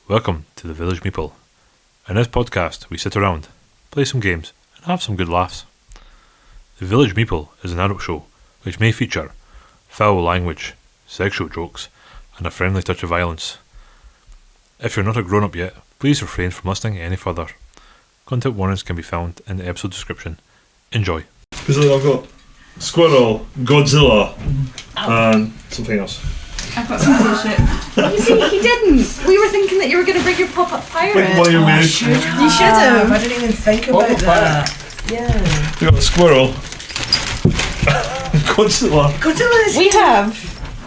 Welcome to the Village Meeple. In this podcast, we sit around, play some games, and have some good laughs. The Village Meeple is an adult show which may feature foul language, sexual jokes, and a friendly touch of violence. If you're not a grown-up yet, please refrain from listening any further. Content warnings can be found in the episode description. Enjoy. Because I've got Squirrel, Godzilla, and something else. I've got some bullshit. You see, he didn't. We were thinking that you were going to bring your pop-up pirate. What you made? You should have. I didn't even think about that. Yeah. We got a squirrel. Godzilla. We have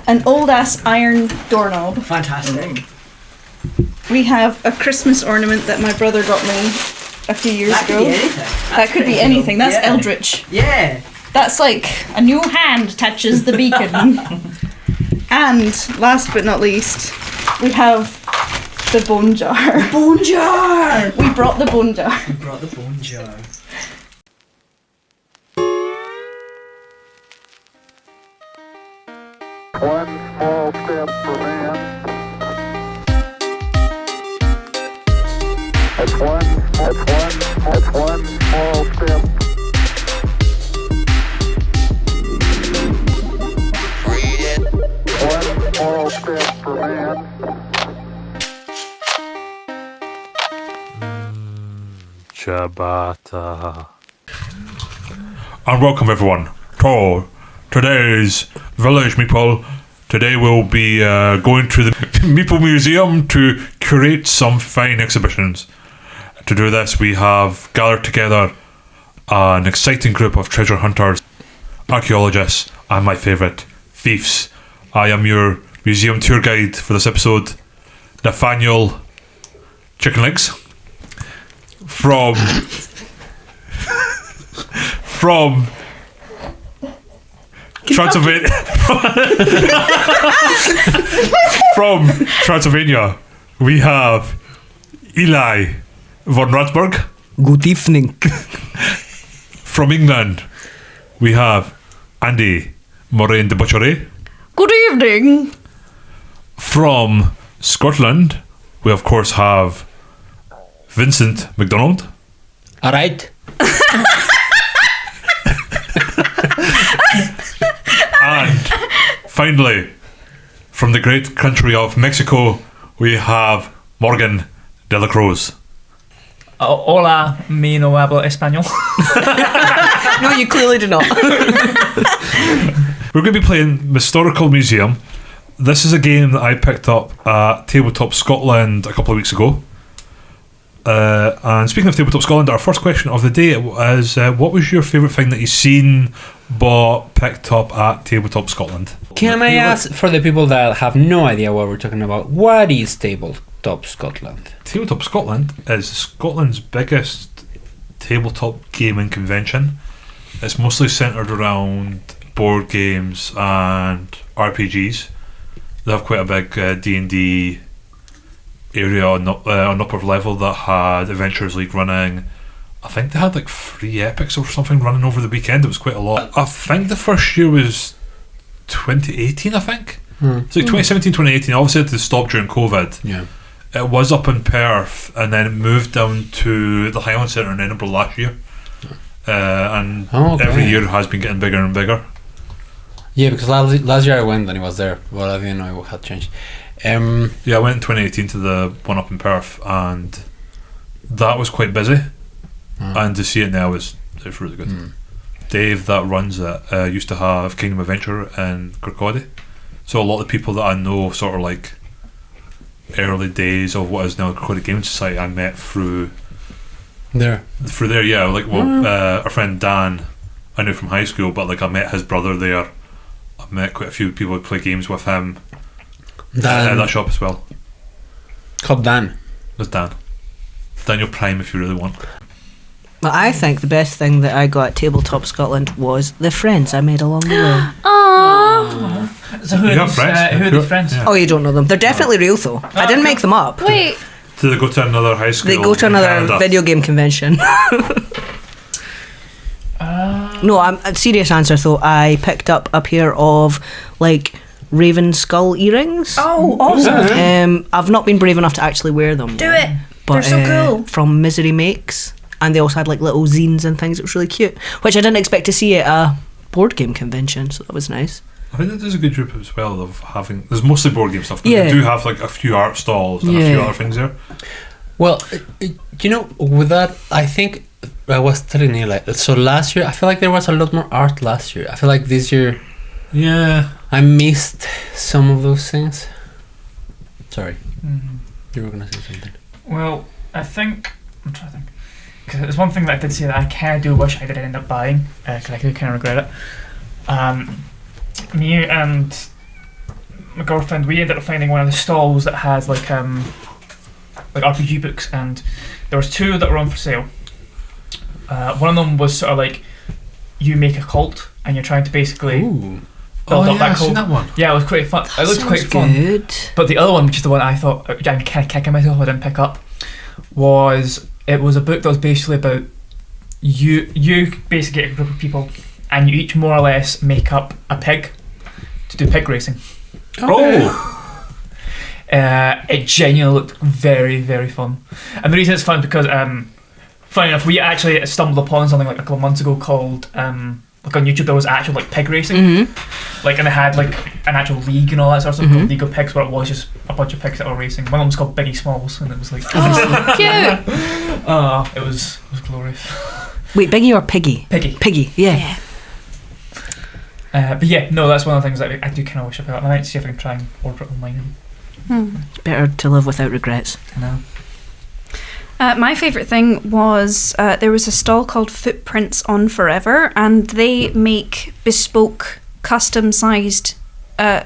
an old-ass iron doorknob. Fantastic. We have a Christmas ornament that my brother got me a few years That ago. could be anything. That could be anything. That's Yeah. Eldritch. Yeah. That's like a new hand touches the beacon. And last but not least, we have the bone jar. Bone jar! We brought the bone jar. We brought the bone jar. One small step for man. That's one small step. Read it. One small step for man. Ciabatta. And welcome everyone to today's Village Meeple. Today we'll be going to the Meeple Museum to curate some fine exhibitions. To do this, we have gathered together an exciting group of treasure hunters, archaeologists, and my favourite, thieves. I am your museum tour guide for this episode, Nathaniel Chicken Legs, from Transylvania. From Transylvania, we have Eli von Ratsburg. Good evening. From England, we have Andi Moraine de Butchery. Good evening. From Scotland, we of course have Vincent MacDonald. Alright. And finally, from the great country of Mexico, we have Morgan de la Cruz. Hola, mi no hablo español. No, you clearly do not. We're going to be playing Mistorical Museum. This is a game that I picked up at Tabletop Scotland a couple of weeks ago. And speaking of Tabletop Scotland, our first question of the day is what was your favourite thing that you've seen, bought, picked up at Tabletop Scotland? Can I ask, for the people that have no idea what we're talking about, what is Tabletop Scotland? Tabletop Scotland is Scotland's biggest tabletop gaming convention. It's mostly centred around board games and RPGs. They have quite a big D&D area on upper level that had Adventures League running. I think they had like 3 epics or something running over the weekend. It was quite a lot. I think the first year was 2018, I think. It's like 2017, 2018. Obviously, it had to stop during COVID. Yeah. It was up in Perth, and then it moved down to the Highland Centre in Edinburgh last year. And every year it has been getting bigger and bigger. Yeah, because last year I went and it was there, but I didn't know it had changed. Yeah, I went in 2018 to the one up in Perth, and that was quite busy. And to see it now it's really good. Dave that runs it used to have Kingdom Adventure in Kirkcaldy, so a lot of the people that I know sort of like early days of what is now Kirkcaldy Gaming Society I met through there, yeah, like our friend Dan I knew from high school, but like I met his brother there. I met quite a few people who play games with him at that shop as well. Called Dan. There's Dan. Daniel Prime if you really want. Well, I think the best thing that I got at Tabletop Scotland was the friends I made along the way. Aww. So who You have friends? who are these friends? Yeah. Oh, you don't know them. They're definitely real, though. I didn't make them up. Wait. Do they go to another high school? They go to in another Canada? video game convention. No, a serious answer though. I picked up a pair of like raven skull earrings. Oh, awesome. I've not been brave enough to actually wear them. Do it. But, They're so cool. From Misery Makes. And they also had like little zines and things. It was really cute. Which I didn't expect to see at a board game convention, so that was nice. I think that there's a good group as well of having. There's mostly board game stuff, but Yeah. they do have like a few art stalls and a few Yeah. other things there. Well, with that, I think I was telling you so last year I feel like there was a lot more art last year. I feel like this year, I missed some of those things. Sorry, you were gonna say something. Well, I'm trying to think. Because there's one thing that I did say that I kind of do wish I did end up buying, because I do kind of regret it. Me and my girlfriend, we ended up finding one of the stalls that has like RPG books, and there was 2 that were on for sale. One of them was sort of like you make a cult, and you're trying to basically build up that I've cult. seen that one. Yeah, it was quite fun. It looked quite fun. Good. But the other one, which is the one I thought I'm kind of kicking myself I didn't pick up, was a book that was basically about you basically get a group of people and you each more or less make up a pig to do pig racing. It genuinely looked very, very fun. And the reason it's fun because funny enough, we actually stumbled upon something like a couple of months ago called like on YouTube there was actual like pig racing, like, and they had like an actual league and all that sort of stuff called League of Pigs, where it was just a bunch of pigs that were racing. One of them was called Biggie Smalls, and it was like Cute. it was glorious. Wait, Biggie or Piggy? Piggy. Yeah. But yeah, no, that's one of the things that I do kind of wish I picked up. I might see if I can try and order it online. Better to live without regrets. I know. My favourite thing was there was a stall called Footprints on Forever, and they make bespoke, custom-sized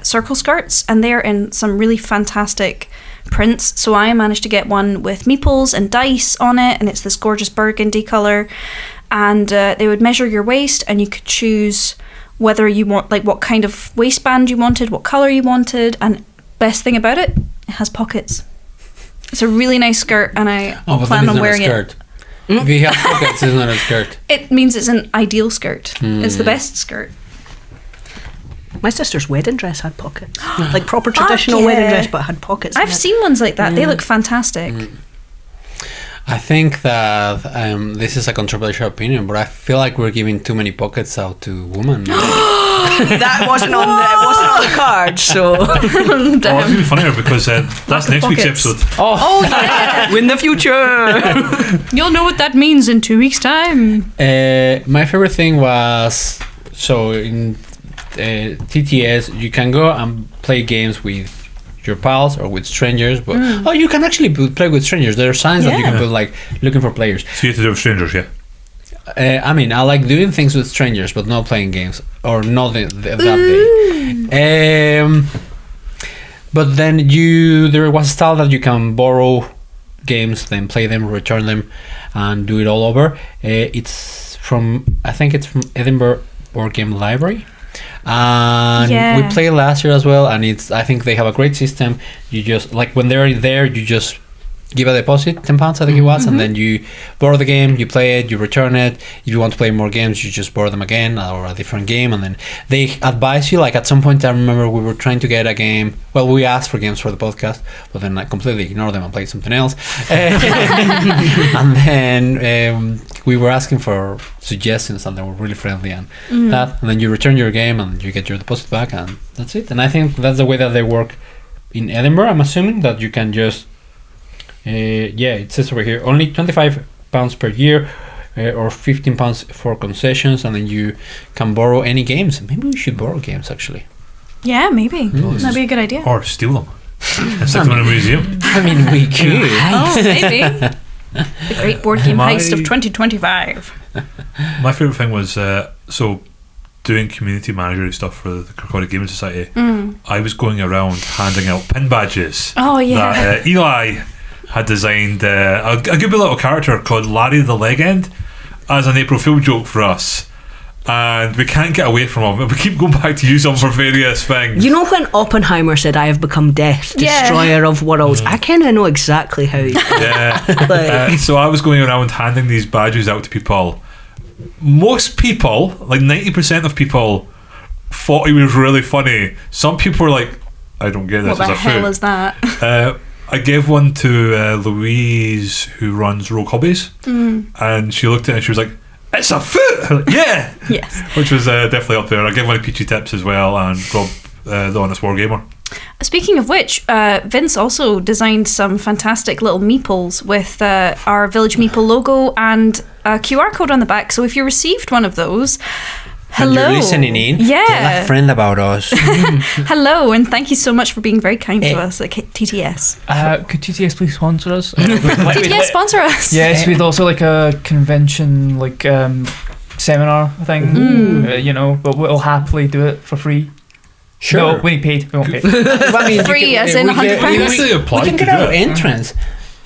circle skirts, and they're in some really fantastic prints. So I managed to get one with meeples and dice on it, and it's this gorgeous burgundy colour. And they would measure your waist, and you could choose whether you want, like, what kind of waistband you wanted, what colour you wanted, and best thing about it, it has pockets. It's a really nice skirt, and I plan on wearing it. If you have pockets, it's not a skirt. It means it's an ideal skirt. It's the best skirt. My sister's wedding dress had pockets. Like proper traditional yeah. wedding dress, but had pockets. I've seen ones like that. They look fantastic. I think that this is a controversial opinion, but I feel like we're giving too many pockets out to women. That wasn't on the card, so. Oh, it's going to be funnier because that's next week's pockets. episode. Oh yeah. In the future. You'll know what that means in 2 weeks' time. My favorite thing was, so in TTS, you can go and play games with your pals or with strangers, but you can actually play with strangers. There are signs that you can put, like, looking for players. So you have to do it with strangers, yeah? I mean, I like doing things with strangers, but not playing games, or not that day. But then there was a style that you can borrow games, then play them, return them, and do it all over. It's from Edinburgh Board Game Library. And we played last year as well, and I think they have a great system. You just, like, when they're there, you just give a deposit, £10 I think it was, and then you borrow the game, you play it, you return it. If you want to play more games, you just borrow them again, or a different game, and then they advise you. Like, at some point I remember we were trying to get a game, well, we asked for games for the podcast, but then I completely ignored them and played something else. And then we were asking for suggestions, and they were really friendly, and then you return your game and you get your deposit back, and that's it. And I think that's the way that they work in Edinburgh. I'm assuming that you can just it says over here only £25 per year, or £15 for concessions, and then you can borrow any games. Maybe we should borrow games, actually. Yeah, maybe. That'd be a good idea. Or steal them and stick them in a museum. I mean, we could. Oh, maybe. The great board game heist of 2025. My favourite thing was doing community manager stuff for the Kirkcaldy Gaming Society. I was going around handing out pin badges. Oh yeah. That Eli had designed a good little character called Larry the Leg End as an April Fool joke for us, and we can't get away from him. We keep going back to use him for various things. You know when Oppenheimer said, "I have become death, destroyer of worlds"? I kind of know exactly how. Yeah. So I was going around handing these badges out to people. Most people, like 90% of people, thought it was really funny. Some people were like, I don't get this What the as a hell foot. is that? I gave one to Louise, who runs Rogue Hobbies, and she looked at it and she was like, it's a foot! I'm like, yeah! Yes. Which was definitely up there. I gave one to Peachy Tips as well, and Rob, the Honest Wargamer. Speaking of which, Vince also designed some fantastic little meeples with our Village Meeple logo and a QR code on the back. So if you received one of those, hello. And you're listening in. Yeah. Tell a friend about us. Hello, and thank you so much for being very kind to us at TTS. Could TTS please sponsor us? TTS sponsor us. Yes, we'd also like a convention, like seminar thing. You know, but we'll happily do it for free. Sure. No, we need paid. We won't pay. I mean, Free as in we £100. we Actually applied can to get do our it. entrance.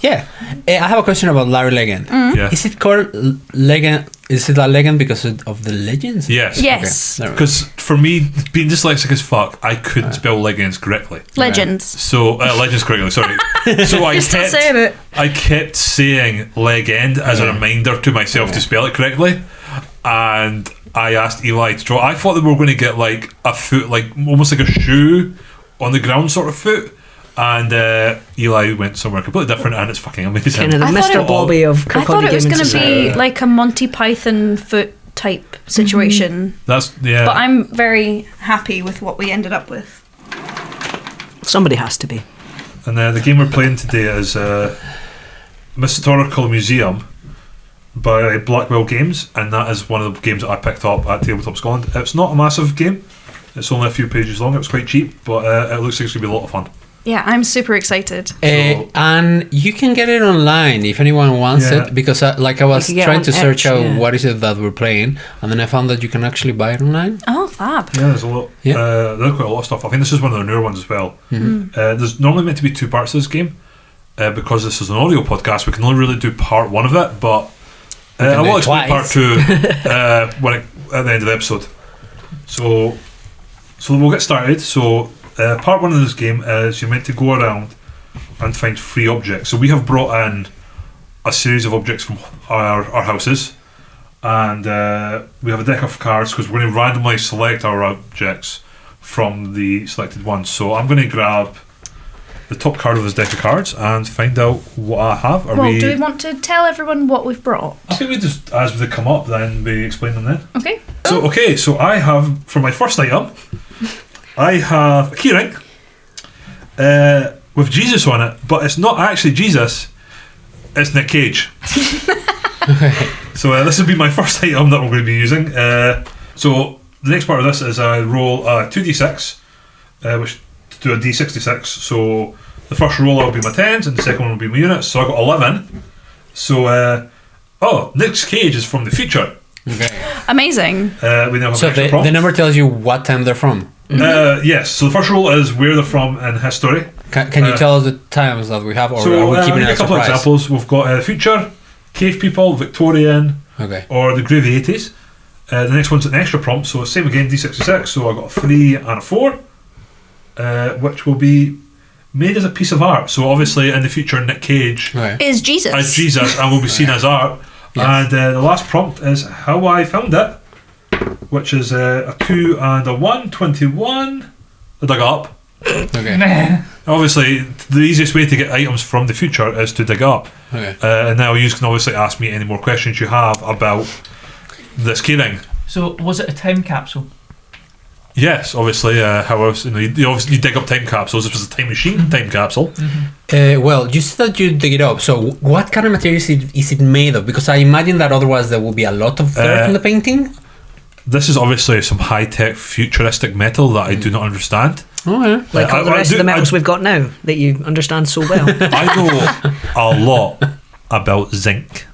Yeah. I have a question about Larry Legend. Yeah. Is it called Legend? Is it a legend because of the legends? Yes. Yes. Okay. Because for me, being dyslexic as fuck, I couldn't spell legends correctly. Legends. So, legends correctly, sorry. So You're still saying it. I kept saying legend as a reminder to myself to spell it correctly. And I asked Eli to draw. I thought that we were going to get like a foot, like almost like a shoe on the ground sort of foot. And Eli went somewhere completely different, and it's fucking amazing. Kind of the I thought Mr. it- Bobby of I thought Kirkcaldy it was Gaming going to Society. be like a Monty Python foot type situation. That's, yeah. But I'm very happy with what we ended up with. Somebody has to be. And the game we're playing today is Mistorical Museum by Blackwell Games, and that is one of the games that I picked up at Tabletop Scotland. It's not a massive game. It's only a few pages long. It was quite cheap, but it looks like it's going to be a lot of fun. Yeah, I'm super excited. And you can get it online if anyone wants Yeah. it, because I was can get it trying on to search Edge, out yeah. what is it that we're playing, and then I found that you can actually buy it online. Oh, fab. Yeah, there's a lot. Yeah. There's quite a lot of stuff. I think this is one of the newer ones as well. There's normally meant to be 2 parts to this game. Because this is an audio podcast, we can only really do part 1 of it, but can I do will it explain part twice. 2 at the end of the episode. So we'll get started. So part 1 of this game is you're meant to go around and find free objects. So we have brought in a series of objects from our houses, and we have a deck of cards because we're going to randomly select our objects from the selected ones. So I'm going to grab the top card of this deck of cards and find out what I have. Do we want to tell everyone what we've brought? I think we just, as they come up, then we explain them then. Okay. So I have, for my first item, I have a keyring with Jesus on it, but it's not actually Jesus, it's Nick Cage. So this will be my first item that we're going to be using. So the next part of this is I roll a 2d6, which to do a d66. So the first roll will be my 10s, and the second one will be my units. So I got 11. So Nick Cage is from the future. Okay. Amazing. We now have So an extra the prompt. number tells you what time they're from. Yes. So the first roll is where they're from in history. Can you tell us the times that we have, or So are we keeping it a a couple of surprise? examples. We've got future, cave people, Victorian, Okay. or the groovy 80s. The next one's an extra prompt, so same again, d66. So I got a 3 and a 4, which will be made as a piece of art. So obviously in the future, Nick Cage Okay. Is Jesus. as Jesus and will be seen as art. Yes. And the last prompt is how I found it, which is a 2 and a 1, 21. I dug it up. Okay. Obviously, the easiest way to get items from the future is to dig up. Okay. And now you can obviously ask me any more questions you have about this keyring. So, was it a time capsule? Yes, obviously. How else? You dig up time capsules. This was a time machine time capsule. Well, you said that you dig it up. So, what kind of material is it made of? Because I imagine that otherwise there will be a lot of dirt in the painting. This is obviously some high-tech futuristic metal that I do not understand. Oh, yeah. Like all the I rest do- of the metals I- we've got now that you understand so well. I know a lot about zinc.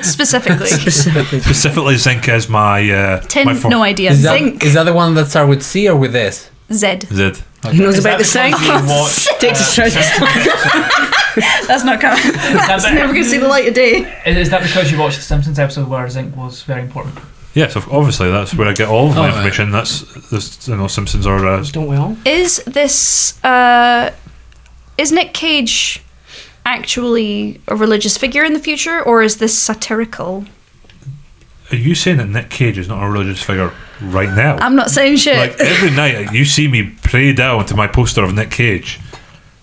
Specifically. Specifically, zinc is my Tin, my no idea. Is that, Zinc. is that the one that starts with C or with S? Z. Zid. He knows Is about that the same. because you watched, Takes a straight. That's not coming. It's never going to see the light of day. Is that because you watched the Simpsons episode where zinc was very important? Yes, obviously that's where I get all of my Oh, information. That's Simpsons or Don't we all? Is this is Nick Cage actually a religious figure in the future, or is this satirical? Are you saying that Nick Cage is not a religious figure right now? I'm not saying shit. Like every night you see me pray down to my poster of Nick Cage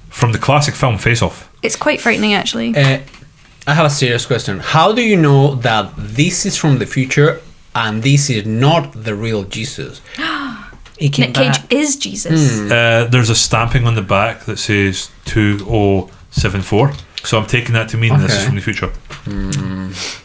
from the classic film Face Off. It's quite frightening, actually. I have a serious question. How do you know that this is from the future and this is not the real Jesus? He came Nick Cage back. is Jesus. There's a stamping on the back that says 2074. So I'm taking that to mean this is Okay. from the future.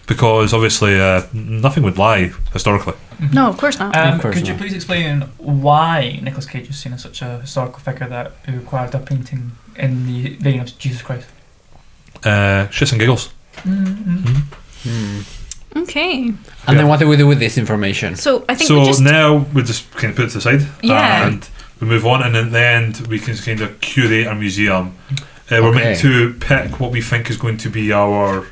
Because obviously nothing would lie historically. No, of course not. Of course Could you not. please explain why Nicolas Cage is seen as such a historical figure that required a painting in the vein of Jesus Christ? Shits and giggles. Okay. And then what do we do with this information? So I think So we just... now we just kind of put it to the side. Yeah. And we move on, and at the end we can kind of curate our museum. We're Okay. meant to pick what we think is going to be our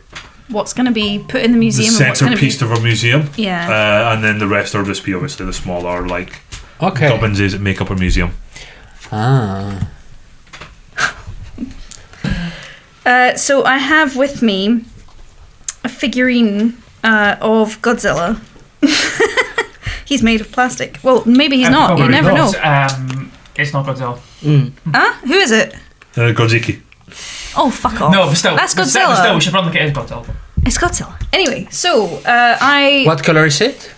What's going to be put in the the museum and what's going to be... centerpiece of our museum. Yeah. And then the rest are just be obviously the smaller like Okay. gubbinses that make up our museum. Ah. So I have with me a figurine of Godzilla. He's made of plastic. Well, maybe he's not. You never know. It's not Godzilla. Huh? Who is it? Godziki. Oh, fuck off. No, but still. That's but Godzilla. Still, we should run like it is Godzilla. It's Godzilla. Anyway, so What color is it?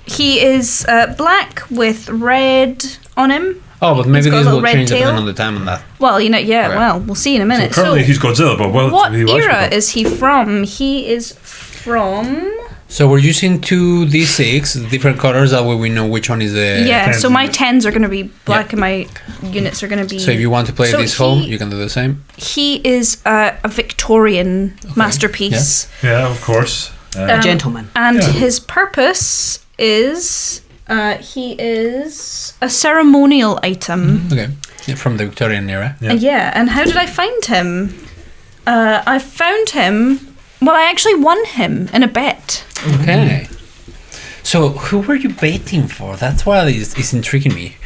he is black with red on him. Oh, but maybe got a this little will red change tail. depending on the time on that. Well, you know, yeah. Okay. Well, we'll see in a minute. So, Currently he's Godzilla, but what he was era before. is he from? He is from. So we're using 2d6 different colors. That way we know which one is the. Yeah. tens So and my the- tens are going to be black, and my units are going to be. So if you want to play So this home, he- you can do the same. He is a Victorian masterpiece. Yeah, of course. A gentleman. And Yeah. his purpose is he is a ceremonial item. Okay. Yeah, from the Victorian era. Yeah. Yeah, and how did I find him? I found him. Well, I actually won him in a bet. Okay. So who were you betting for? That's why it's intriguing me.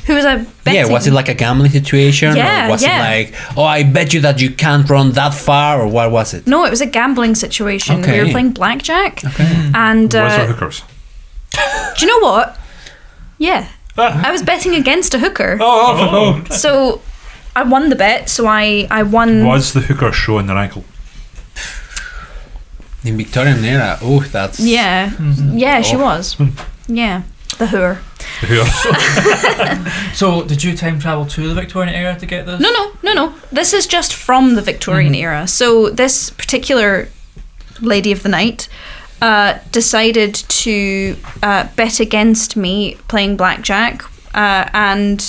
Who was I betting? Yeah, was it like a gambling situation? Yeah, or was yeah. it like, oh, I bet you that you can't run that far, or what was it? No, it was a gambling situation. We Okay. were playing blackjack, Okay. and Was there hookers? do you know what? Yeah, I was betting against a hooker. Oh. So I won the bet. So I won. Was the hooker showing their ankle? In Victorian era, oh, that's... Yeah, yeah, she Oh. was. Yeah, the hooer. The hooker. So, did you time travel to the Victorian era to get this? No. This is just from the Victorian era. So this particular lady of the night decided to bet against me playing blackjack, and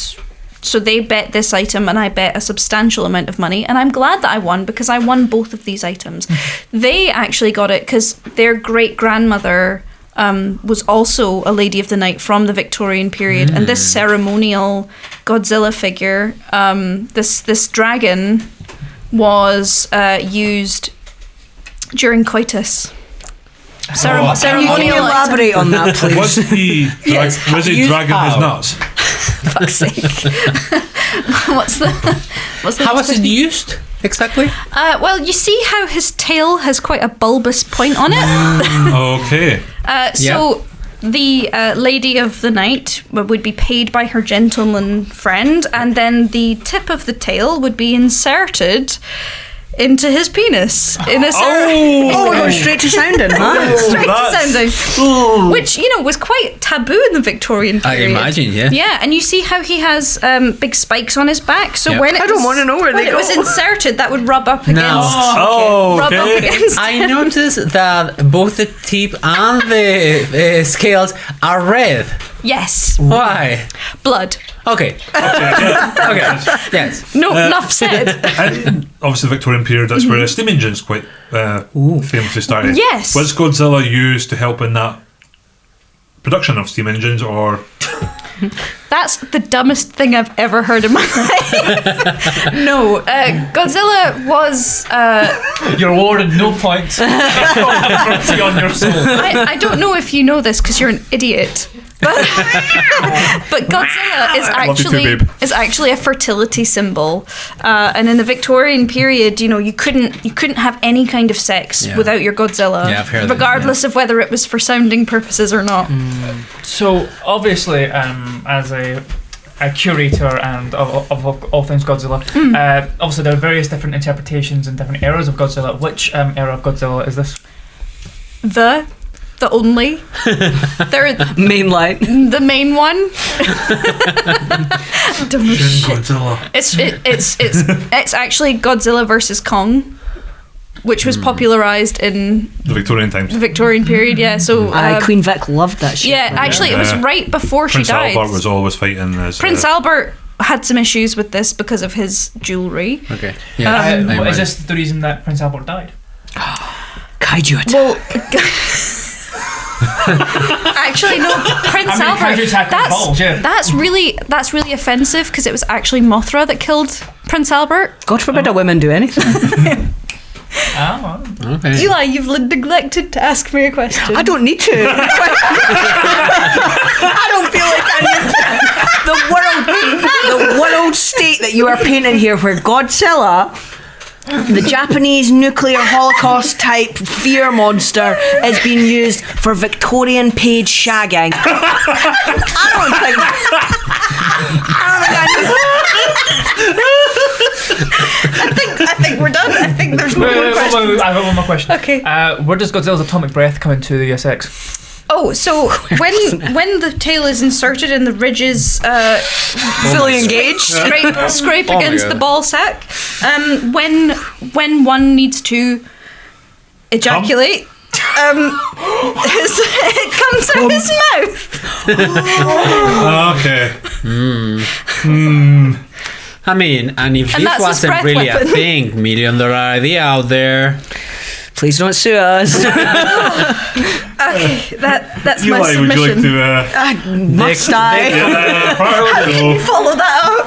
so they bet this item, and I bet a substantial amount of money, and I'm glad that I won because I won both of these items. They actually got it because their great grandmother was also a lady of the night from the Victorian period, and this ceremonial Godzilla figure, this dragon, was used during coitus. Can you Ceremonial item. elaborate on that, please? Was he Yes, was he use dragging his how? nuts? Fuck's sake. What's the How was it used, exactly? well, you see how his tail has quite a bulbous point on it? Okay. So the lady of the night would be paid by her gentleman friend, and then the tip of the tail would be inserted into his penis in a Oh, we're going straight to sounding, huh? straight that's- sounding, which was quite taboo in the Victorian I period. imagine, yeah. Yeah, and you see how he has big spikes on his back. So Yeah. when it I don't was- wanna know where when they it was go. inserted, that would rub up against. Oh, Rub up okay. against. I noticed that both the tip and the scales are red. Yes, Why? blood. Okay. Okay. Yes. No, enough said. And obviously the Victorian period, that's where steam engines quite famously started. Yes. Was Godzilla used to help in that production of steam engines, or That's the dumbest thing I've ever heard in my life. No, Godzilla was. You're awarded no points. It's got a mercy on your soul. I don't know if you know this because you're an idiot. but Godzilla you too, babe. is actually a fertility symbol, and in the Victorian period, you couldn't have any kind of sex without your Godzilla, Yeah, I've heard regardless of whether it was for sounding purposes or not. So obviously, as a curator and of all things Godzilla, obviously there are various different interpretations and different eras of Godzilla. Which era of Godzilla is this? The only Mainline. the main one. Godzilla. It's actually Godzilla versus Kong, which was popularized in The Victorian times. the Victorian period. Yeah, so Queen Vic loved that shit. yeah, actually, it was right before Prince she died. Albert was always fighting as Prince Albert had some issues with this because of his jewelry. Okay. Yeah. Is this the reason that Prince Albert died? Kaiju attack. Well, actually, no. Prince Albert. Kaiju attack on balls, yeah. That's really offensive because it was actually Mothra that killed Prince Albert. God forbid a woman do anything. Oh, Okay. Eli, you've neglected to ask me a question. I don't need to. I don't feel like I need to. The world state that you are painting here, where Godzilla, the Japanese nuclear Holocaust type fear monster, is being used for Victorian page shagging. I don't think I think we're done. I think there's no more questions. wait, I've got one more question. Okay. Where does Godzilla's atomic breath come into the SX? Oh, so when the tail is inserted in the ridges, fully engaged. scrape Oh my against God. the ball sack, when one needs to ejaculate, it comes out his mouth. Okay. I mean, and if And this that's his wasn't breath really weapon. a thing, $1 million idea out there. Please don't sue us. Okay, that's my Eli, would you like submission. to Must I? Follow that up.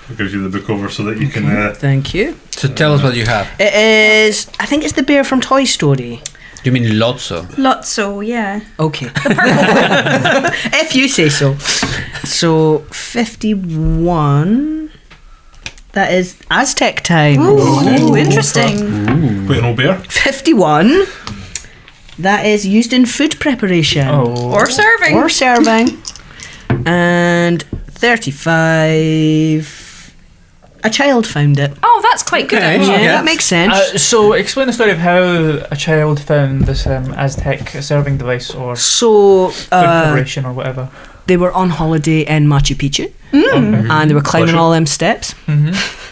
I'll give you the book over so that you can Thank you. So tell us what you have. It is. I think it's the bear from Toy Story. You mean Lotso? Lotso, yeah. Okay. If you say so. So 51. That is Aztec time. Ooh, interesting. Wait, an old bear? 51. That is used in food preparation. Or serving. Or serving. And 35. A child found it. Oh, that's quite good. Okay. actually. Yeah, Yeah. that makes sense. So explain the story of how a child found this Aztec serving device or food So preparation or whatever. they were on holiday in Machu Picchu. Okay. And they were climbing Pleasure. all them steps.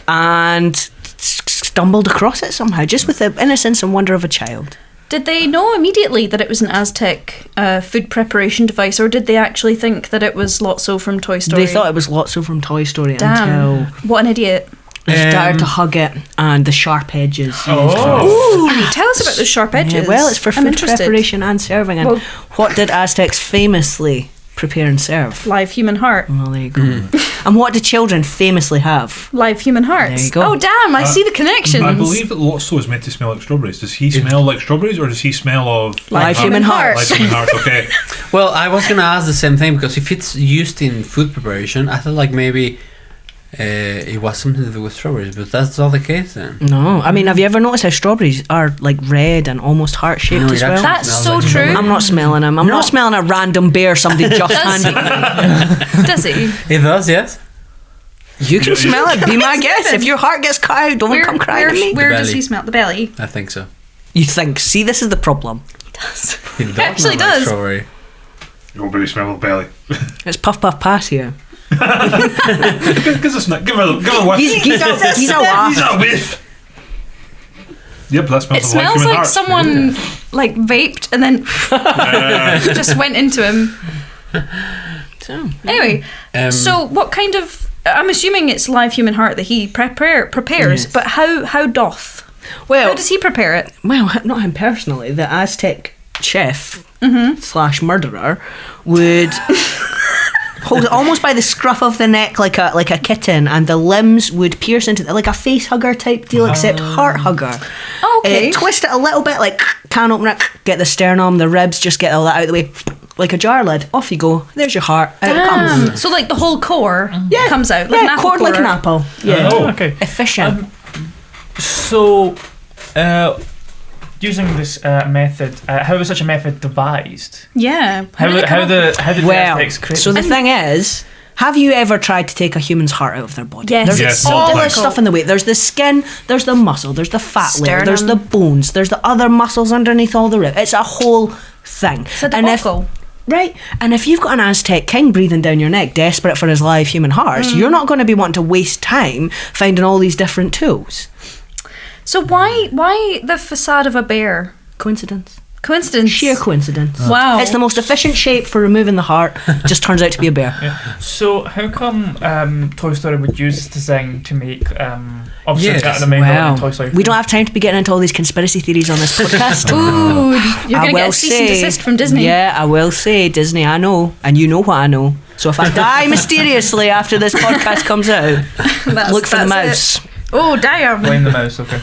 And stumbled across it somehow, just with the innocence and wonder of a child. Did they know immediately that it was an Aztec food preparation device, or did they actually think that it was Lotso from Toy Story? They thought it was Lotso from Toy Story Damn. until What an idiot. they started to hug it and the sharp edges. Oh. Andy, tell us about those sharp edges. Yeah, well, it's for I'm food interested. preparation and serving. And Well- what did Aztecs famously prepare and serve? Live human heart. Well, there you go. And what do children famously have? Live human hearts. There you go. Oh, damn, I see the connections. I believe that Lotso is meant to smell like strawberries. Does he smell like strawberries or does he smell of Live human hearts. Live human hearts, okay. Well, I was gonna ask the same thing because if it's used in food preparation, I thought like maybe it was something to do with strawberries, but that's not the case then. No, I mean, have you ever noticed how strawberries are like red and almost heart-shaped No, as it well? actually That's smells so like true. strawberries. I'm not smelling them. I'm not smelling a random bear somebody just Does handed he? Does he? It does, yes. You can smell it. Be my guest. Smell it. If your heart gets cut out, don't come crying to me. Where The does belly. he smell? The belly. I think so. You think? See, this is the problem. It does actually smell like does. strawberry. Nobody smell of belly. It's puff puff pass here. Give us a give her a whiff. He's a He's laugh. a whiff. Yep, that smells It of live smells human like hearts. someone like vaped and then just went into him. So, Anyway, so what kind of? I'm assuming it's live human heart that he prepares, Yes. but how doth? well, How does he prepare it? well, not him personally. The Aztec chef / murderer would hold it almost by the scruff of the neck like a kitten, and the limbs would pierce into like a face hugger type deal, except heart hugger. Okay. Twist it a little bit, like can open it, get the sternum, the ribs, just get all that out of the way. like a jar lid. Off you go. There's your heart. Out it comes. So like the whole core Yeah. comes out. Like an apple core like an core. apple. Yeah. Oh. Okay. Efficient. So, using this method, how was such a method devised? Yeah. How did it come did up? the Well, Aztecs create so the this? thing is, have you ever tried to take a human's heart out of their body? Yes. There's Yes, all multiple. this stuff in the way. There's the skin, there's the muscle, there's the fat layer, there's the Sternum. bones, there's the other muscles underneath all the rib. It's a whole thing. It's a And if- debacle. Right, and if you've got an Aztec king breathing down your neck, desperate for his live human hearts, you're not going to be wanting to waste time finding all these different tools. So why the facade of a bear? Coincidence. Coincidence. Sheer coincidence. Wow. It's the most efficient shape for removing the heart, just turns out to be a bear. So how come Toy Story would use this design to make obviously Yes, that the main villain in Toy Story? We don't have time to be getting into all these conspiracy theories on this podcast. Ooh, you're I gonna get will a cease and desist from Disney. Yeah, I will say, Disney, I know, and you know what I know. So if I die mysteriously after this podcast comes out, look for the that's mouse. it. Oh damn! Blame the mouse. Okay.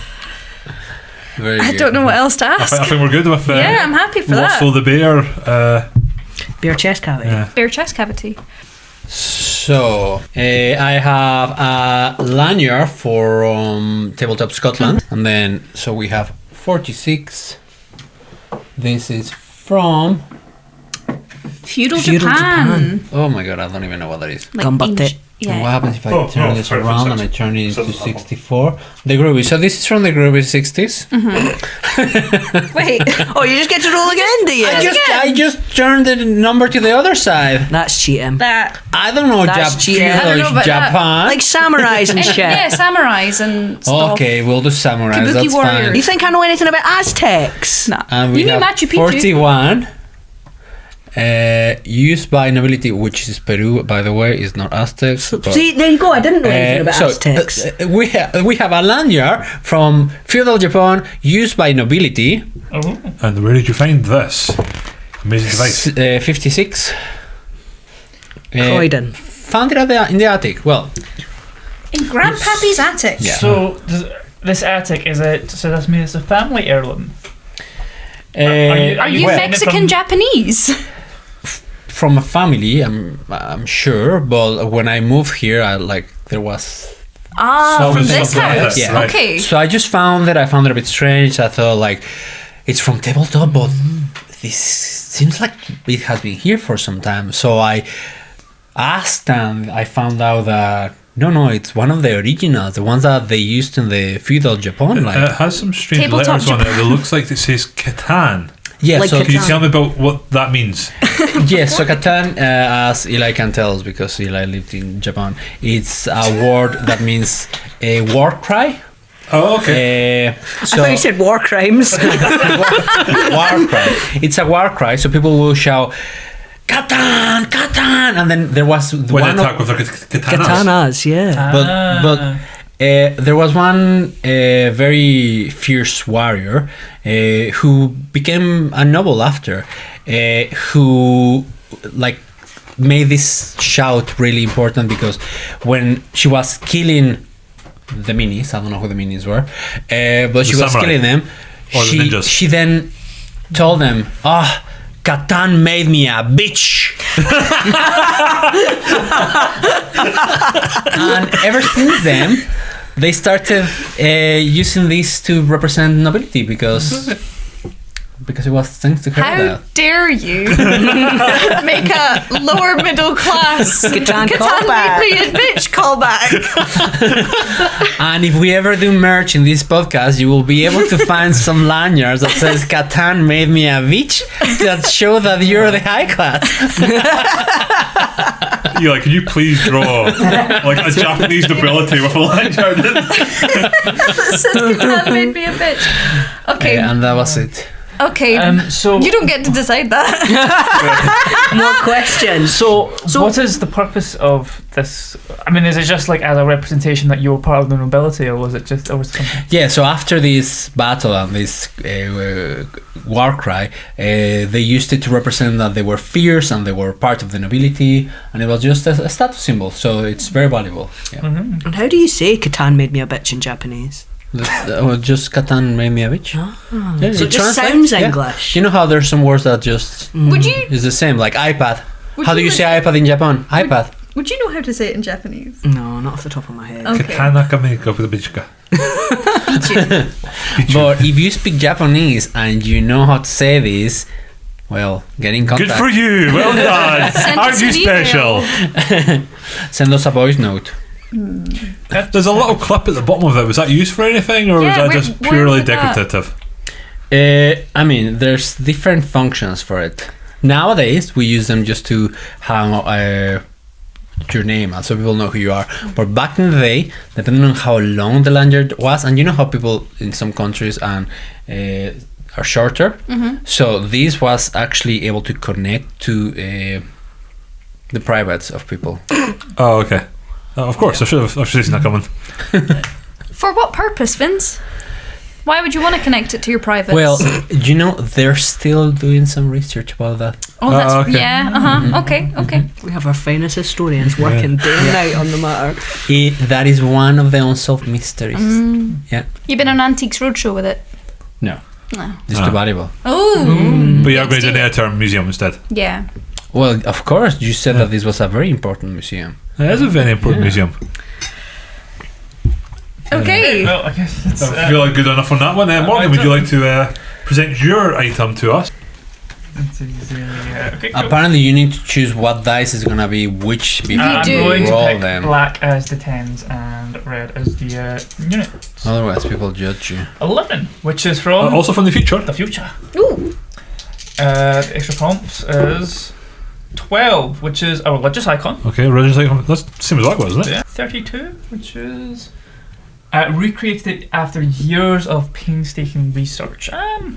Very I good. don't know what else to I ask. think we're good with Yeah, I'm happy for that. Wassel the bear. Bear chest cavity. Yeah. Bear chest cavity. So, I have a lanyard from Tabletop Scotland, and then so we have 46. This is from. Feudal Feudal Japan. Oh my god, I don't even know what that is. Like Gumbutte. ancient- And what Yeah. happens if I Oh, turn no, this sorry, around and I turn it into 64? The groovy. So this is from the groovy 60s. Wait. Oh, you just get to roll again, do you? I just turned the number to the other side. That's cheating. That. I don't know That's cheating. I don't know about that. Japan. Like samurais and shit. Yeah, samurais and stuff. Okay, we'll do samurais. Kabuki That's warriors. fine. You think I know anything about Aztecs? Nah. And we You mean have Machu Picchu? 41. Used by nobility, which is Peru, by the way, is not Aztecs. but- See, there you go. I didn't know anything about so, Aztecs. we have a lanyard from feudal Japan used by nobility. Oh. And where did you find this amazing device? 56. Croydon. Found it in the attic. Well, In Grandpappy's attic. Yeah. So this attic is it? So that's mean it's a family heirloom. uh, Are you well, Mexican Japanese? from a family, I'm sure, but when I moved here, there was. Ah, from this something like house. this, Yeah. right. Okay. So I just found it. I found it a bit strange. I thought it's from tabletop, but this seems like it has been here for some time. So I asked, and I found out that no, it's one of the originals, the ones that they used in the feudal Japan. It has some strange Tabletop letters on it. It looks like it says Catan. Yeah, Like so Can you tell me about what that means? yes, so Catan, as Eli can tell us because Eli lived in Japan, it's a word that means a war cry. Oh, okay. I thought you said war crimes. War cry. It's a war cry, so people will shout Catan, Catan, and then there was When one they of- attack with their katanas. Katanas, yeah. but there was one very fierce warrior who became a noble after, who made this shout really important because when she was killing the minis, I don't know who the minis were, but she was samurai. killing them. Or the ninjas. She then told them, Catan made me a bitch. And ever since then, they started using this to represent nobility because it was thanks to her. How that. dare you make a lower middle class Catan made callback. me a bitch callback? And if we ever do merch in this podcast, you will be able to find some lanyards that says Catan made me a bitch that show that you're the high class. Eli, can you please draw a Japanese nobility with a lanyard? Says Catan made me a bitch. Okay. And that was it. Okay. So you don't get to decide that. More questions. So what is the purpose of this? I mean, is it just as a representation that you were part of the nobility, or was it something? Yeah, so after this battle and this war cry, they used it to represent that they were fierce and they were part of the nobility, and it was just a status symbol, so it's very valuable. Yeah. And how do you say Catan made me a bitch in Japanese? Just Catan Reymjavik. Yeah, So it just sounds English. You know how there's some words that just Would you is the same, like iPad. Would How do you you say iPad in Japan? iPad. would you know how to say it in Japanese? No, not off the top of my head. Okay. Katana kameka with a bichka. But if you speak Japanese and you know how to say this, well, get in contact. Good for you. Well done. Send Aren't us you an email. special? Send us a voice note. There's a little clip at the bottom of it. Was that used for anything, or Yeah, was that just where purely was that? decorative? I mean, there's different functions for it. Nowadays, we use them just to hang your name so people know who you are. But back in the day, depending on how long the lanyard was, and you know how people in some countries are shorter, so this was actually able to connect to the privates of people. Oh, okay. Of course, I should have seen that coming. For what purpose, Vince? Why would you want to connect it to your privates? Well, you know, they're still doing some research about that. oh, that's okay. yeah. Okay. We have our finest historians working day and night on the matter. That is one of the unsolved mysteries. Yeah. You've been on Antiques Roadshow with it. No. No. It's too valuable. Oh. But you're Let's going to do it. a term museum instead. Yeah. Well, of course, you said that this was a very important museum. It is a very important museum. Okay. Well, I guess it's. I feel like good enough on that one. Morgan, would you like to present your item to us? Okay, cool. Apparently, you need to choose what dice is gonna be which before You I'm do. going to roll pick them. black as the 10s and red as the units. Otherwise, people judge you. 11, which is from Also from the future. the future. Ooh. The extra prompts is 12, which is a religious icon. Okay, religious icon. That's the same as that was, isn't it? 32, which is recreated after years of painstaking research. I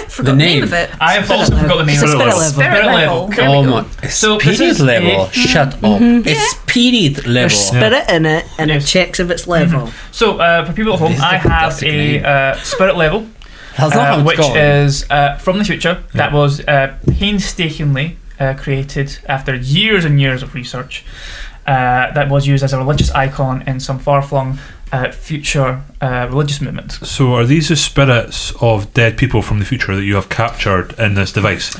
forgot The the name name. of it. I have also forgot the name It's a of spirit it. level. Spirit level. There Oh we my! go. So this Spirit is level. Shut up. It's spirit level. There's spirit in it, and Yes. it checks if it's level. So for people at home, This is I a have fantastic name. a spirit level. That's not how it's which called. is from the future. That was painstakingly created after years and years of research. That was used as a religious icon in some far-flung future religious movements. So are these the spirits of dead people from the future that you have captured in this device?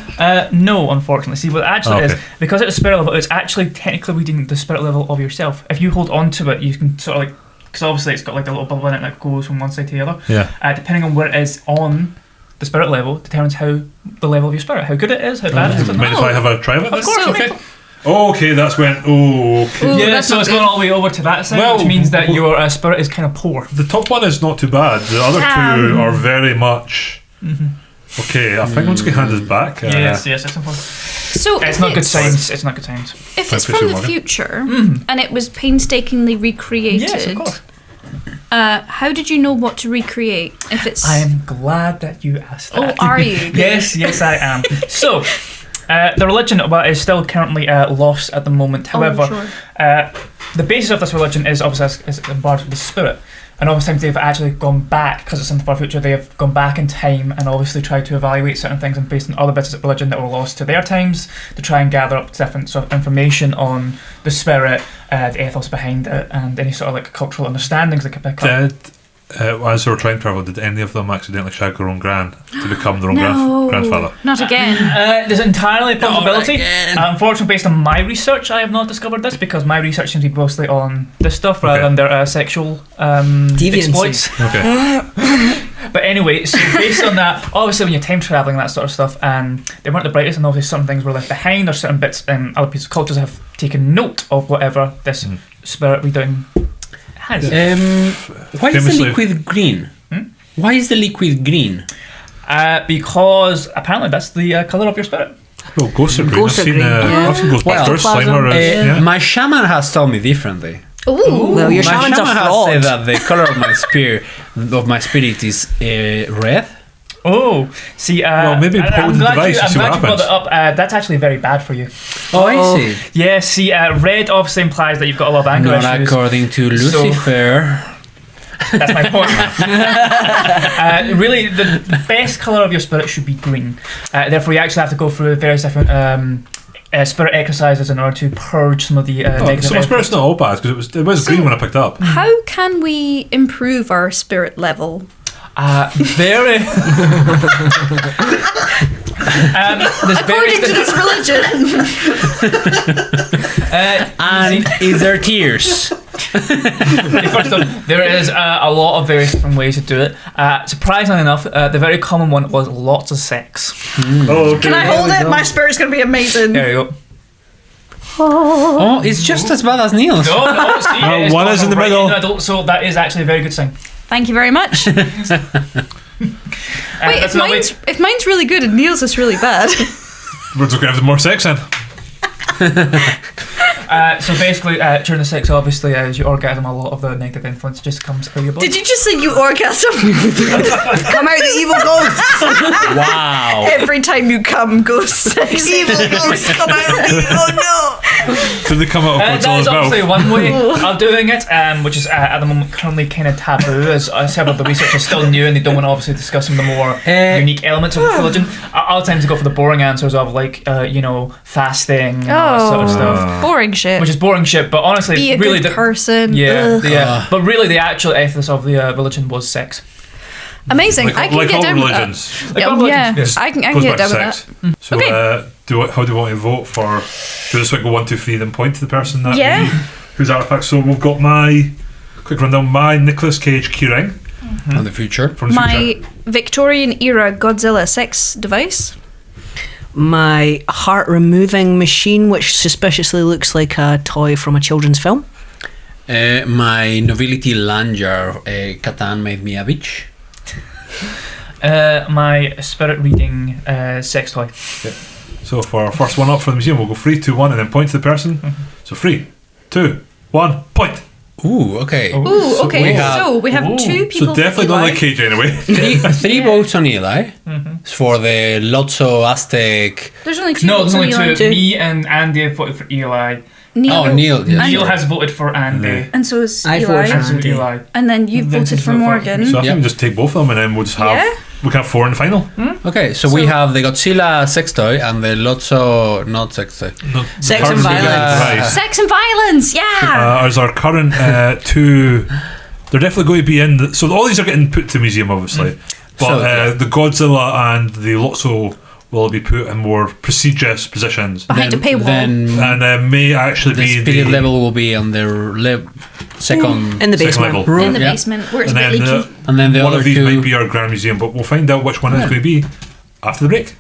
No, unfortunately. See, what it actually is, Okay. because it's a spirit level, it's actually technically reading the spirit level of yourself. If you hold on to it, you can sort of like, because obviously it's got like a little bubble in it that goes from one side to the other. Yeah. Depending on where it is on the spirit level, determines how the level of your spirit, how good it is, how bad it is. Mind if I have a try of it? Of course, So- okay. Okay, that's when. Oh, okay. Ooh, Yeah, that's so not it's good. going all the way over to that side, Well, which means that your spirit is kind of poor. The top one is not too bad. The other two are very much. Okay, I think I'm just going to hand this back. Yes, it's important. So It's if not good it's- science. It's not good science. If Thanks it's for from saying, the Morgan. future and it was painstakingly recreated, Yes, of course. how did you know what to recreate? If it's I am glad that you asked that. Oh, are you? Yes, I am. So, the religion is still currently lost at the moment. However, sure. the basis of this religion is obviously is embarked with the spirit. And obviously they've actually gone back, because it's in the far future, they have gone back in time and obviously tried to evaluate certain things and based on other bits of religion that were lost to their times to try and gather up different sort of information on the spirit, the ethos behind it, and any sort of like cultural understandings they could pick up. As they were time travel, did any of them accidentally shag their own gran to become their own No, grandfather? not again. There's entirely a possibility. again. Unfortunately, based on my research, I have not discovered this because my research seems to be mostly on this stuff rather than their sexual exploits. Okay. But anyway, so based on that, obviously when you're time traveling and that sort of stuff, they weren't the brightest, and obviously some things were left behind, or certain bits, other pieces of cultures have taken note of whatever this spirit redoing has. Why is the Famously- liquid green? Why is the liquid green? Because apparently that's the colour of your spirit. Well, ghosts are green. Ghosts I've are seen, green, yeah. I've seen Ghostbusters. Ectoplasm. Slimer is, yeah. My shaman has told me differently. Ooh. Well, your My shaman's a shaman has fraud. said that the color of my spirit is red. Oh, see, Well, maybe hold the device and see what I'm glad you brought happens. it up. That's actually very bad for you. Oh, I see. Yeah, see, red obviously implies that you've got a lot of anger Not issues. according to So- Lucifer. That's my point. Really, the best colour of your spirit should be green. Therefore, you actually have to go through various different spirit exercises in order to purge some of the negative. So my spirit's not all bad because it was green when I picked it up. How can we improve our spirit level? Very. According to this religion. And is there tears? First off, there is a lot of various different ways to do it. Surprisingly enough, the very common one was lots of sex. Oh, okay. Can I hold it? My spirit's going to be amazing. There you go. Oh, it's just as bad as Neil's. No, see, one is in the middle. So that is actually a very good thing. Thank you very much. Wait, if mine's really good and Neil's is really bad. We're just going to have more sex then. So basically, during the sex, obviously, as you orgasm, a lot of the negative influence just comes through your body. Did you just say you orgasm? Come out, the evil ghost! Wow. Every time you come, ghosts. Evil ghost, come out! Oh no! Did they come out of That Godzilla's is obviously mouth? one way of doing it, which is at the moment currently kind of taboo, as several of the research is still new and they don't want to obviously discuss some of the more unique elements of the religion. I'll tend to go for the boring answers of fasting and all that sort of stuff. Boring shit. Which is boring shit, but honestly, Be a really good person. Yeah, Ugh. but really the actual ethos of the religion was sex. Amazing. Like, I can like get all down religions. with that. Yeah, I can Goes get back down to with sex. that. So Okay. how do we want to vote for? Do this like go 1, 2, 3, then point to the person that Yeah. whose artifact. So we've got my quick rundown. My Nicolas Cage keyring From the future. from the My future. Victorian era Godzilla sex device. My heart removing machine, which suspiciously looks like a toy from a children's film. My nobility langer, Catan made me a bitch. My spirit reading sex toy. So for our first one up for the museum, we'll go 3, 2, 1, and then point to the person. So 3, 2, 1, point. Ooh, okay. Ooh, okay. we have- Two people. So definitely for not Eli. like Cage anyway. Three votes on Eli for the Lotso Aztec. There's only two. No, there's only Eli. two. Me and Andy have voted for Eli. Neil. Oh, Neil. Yes. Neil has voted for Andy. And so is I Eli. voted And so Andy. Eli. And then you Vince voted has for voted for- Morgan. So I think Yeah. we just take both of them and then we'll just have Yeah. we can have 4 in the final. Okay, so we have the Godzilla sex toy and the Lotso not sex toy. No, Sex current and violence. prize. Sex and violence. Yeah. As our current 2, they're definitely going to be in. So all these are getting put to the museum, obviously. But So, yeah. the Godzilla and the Lotso will be put in more prestigious positions, Behind a paywall. Then and may actually the be spirit level will be on their second In the second basement. level. room. in the yeah. basement where it's And a bit then leaky. And then the one other of these two. might be our Grand Museum, but we'll find out which one it's Yeah. going to be after the break.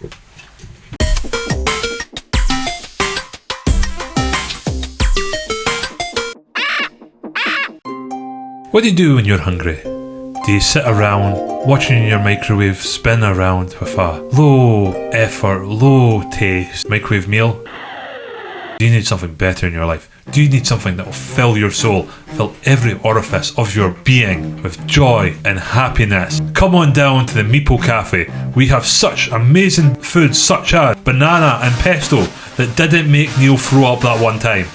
What do you do when you're hungry? Do you sit around watching your microwave spin around with a low effort, low taste microwave meal? Do you need something better in your life? Do you need something that will fill your soul, fill every orifice of your being with joy and happiness? Come on down to the Meeple Cafe. We have such amazing foods such as banana and pesto that didn't make Neil throw up that one time.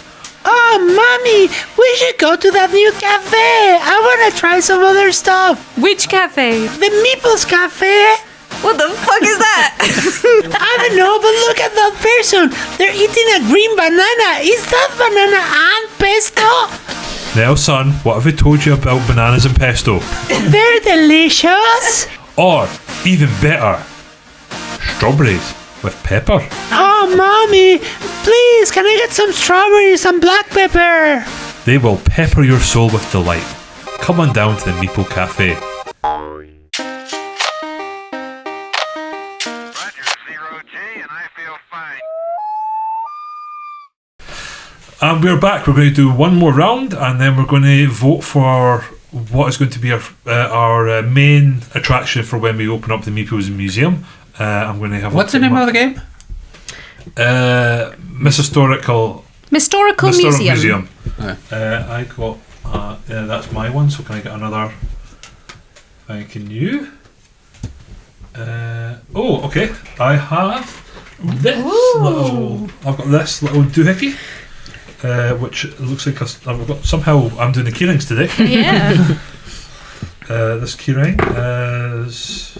Oh, mommy, we should go to that new cafe. I want to try some other stuff. Which cafe? The Meeples Cafe. What the fuck is that? I don't know, but look at that person. They're eating a green banana. Is that banana and pesto? Now, son, what have I told you about bananas and pesto? They're delicious. Or, even better, strawberries with pepper. Oh, mommy, please, can I get some strawberries and black pepper? They will pepper your soul with delight. Come on down to the Meeple Cafe. Roger, 0G, and I feel fine. And we're back. We're going to do one more round, and then we're going to vote for what is going to be our main attraction for when we open up the Meeples Museum. I'm going to have. What's the name of the game? Mistorical Mistorical Museum. I got. That's my one. So can I get another? Thanking you. Okay. I have this little. I've got this little doohickey. Which looks like I've got somehow I'm doing the keyrings today. Yeah. This keyring is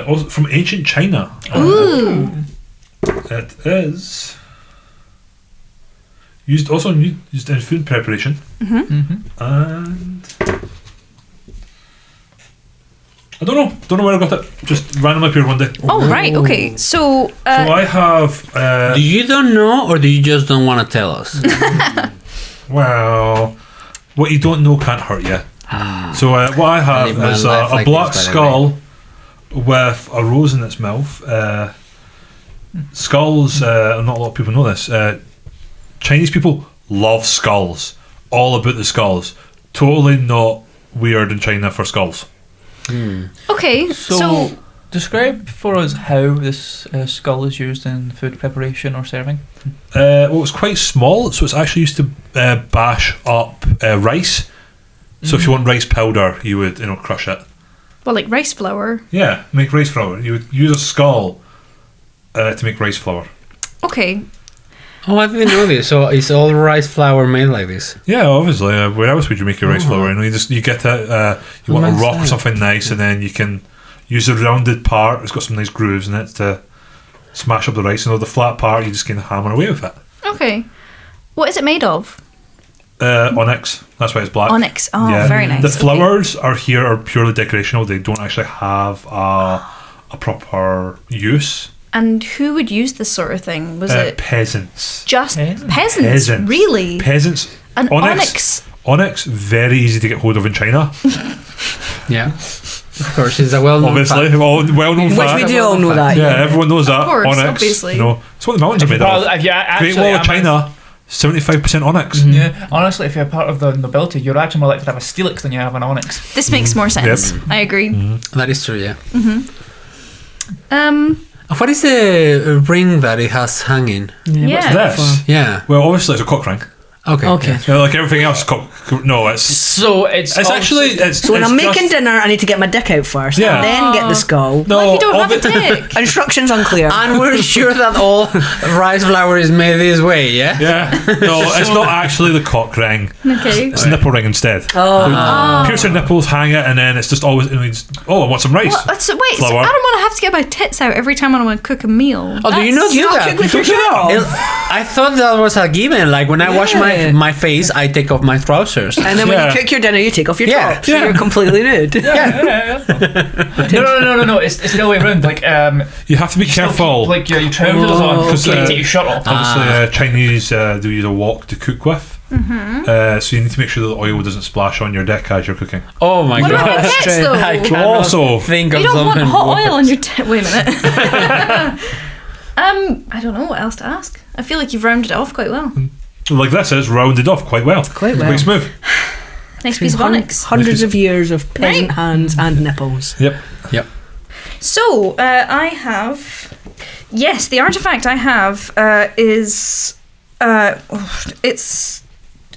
also from ancient China. Ooh. It is used in food preparation. And I don't know where I got it. Just randomly appeared one day. Oh, right, okay. So, So I have. Do you don't know, or do you just don't want to tell us? Well, what you don't know can't hurt you. So what I have live my is life a like black this, by the skull with a rose in its mouth. Skulls, not a lot of people know this. Chinese people love skulls. All about the skulls. Totally not weird in China for skulls. okay, so describe for us how this skull is used in food preparation or serving. Well, it's quite small, so it's actually used to bash up rice. So if you want rice powder, you would crush it. well, like rice flour. Yeah, make rice flour. You would use a skull to make rice flour. Okay, Oh, I didn't know this. So it's all rice flour made like this. Yeah, obviously. Where else would you make your rice flour? You get it. You want a rock or something nice, and then you can use the rounded part. It's got some nice grooves in it to smash up the rice. And the flat part, you just kind of hammer away with it. okay. What is it made of? Onyx. That's why it's black. Onyx. Oh, very nice. The okay. flowers are purely decorational. They don't actually have a proper use. And who would use this sort of thing? Was it Peasants. just Peasants? peasants? Really? Peasants. An onyx. Onyx, very easy to get hold of in China. Yeah. Of course, it's a well-known Obviously, fact. well-known Which fact. we do all know that. Yeah, everyone knows that. course, Onyx. obviously. It's what the mountains are made of. Great Wall of China, 75% onyx. Yeah, honestly, if you're part of the nobility, you're actually more likely to have a steelix than you have an onyx. This makes more sense. I agree. That is true, yeah. What is the ring that it has hanging? Yeah. This? Yeah. Well, obviously it's a cock ring. Okay. Like everything else, no, it's So it's actually it's. So when it's I'm just- making dinner, I need to get my dick out first, Yeah. and then get the skull. No, What if you don't have a obvi- dick? Instructions unclear. And we're sure that all rice flour is made this way, yeah? Yeah, no, it's not actually the cock ring. Okay. It's a nipple ring instead. Oh. Pierce your nipples, hang it, and then it's just always. I want some rice. What? So I Flour. don't want to have to get my tits out every time I want to cook a meal. Oh, do you not do You that? cook with your shirt off. I thought that was a given. Like when I wash my face, I take off my trousers. And then when Yeah. you cook your dinner, you take off your Yeah. top, so Yeah. you're completely nude. Yeah. No. It's the other way around. Like You have to be careful. Like your trousers on, Because, you take your shirt off. Obviously, Chinese do use a wok to cook with. So you need to make sure that the oil doesn't splash on your dick as you're cooking. Oh my What god. about my tits though? I You cannot Also- think of don't want something hot oil worse. on your tit. Wait a minute. I don't know what else to ask. I feel like you've rounded it off quite well. Like this, it's rounded off quite well. Quite well. Quite smooth. Nice piece of onyx. Hundreds of years of peasant Right. hands and nipples. Yep. So, I have... Yes, the artifact I have is... it's...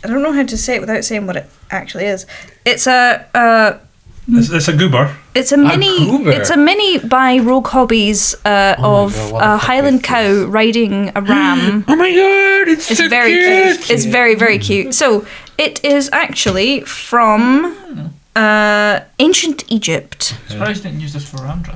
I don't know how to say it without saying what it actually is. It's a... It's a goober. It's a mini. goober. It's a mini by Rogue Hobbies of God, what a the fuck Highland is cow this? riding a ram. Oh my god, it's It's so very cute. cute. It's very, very cute. So it is actually from ancient Egypt. Surprised you didn't use this for Randra.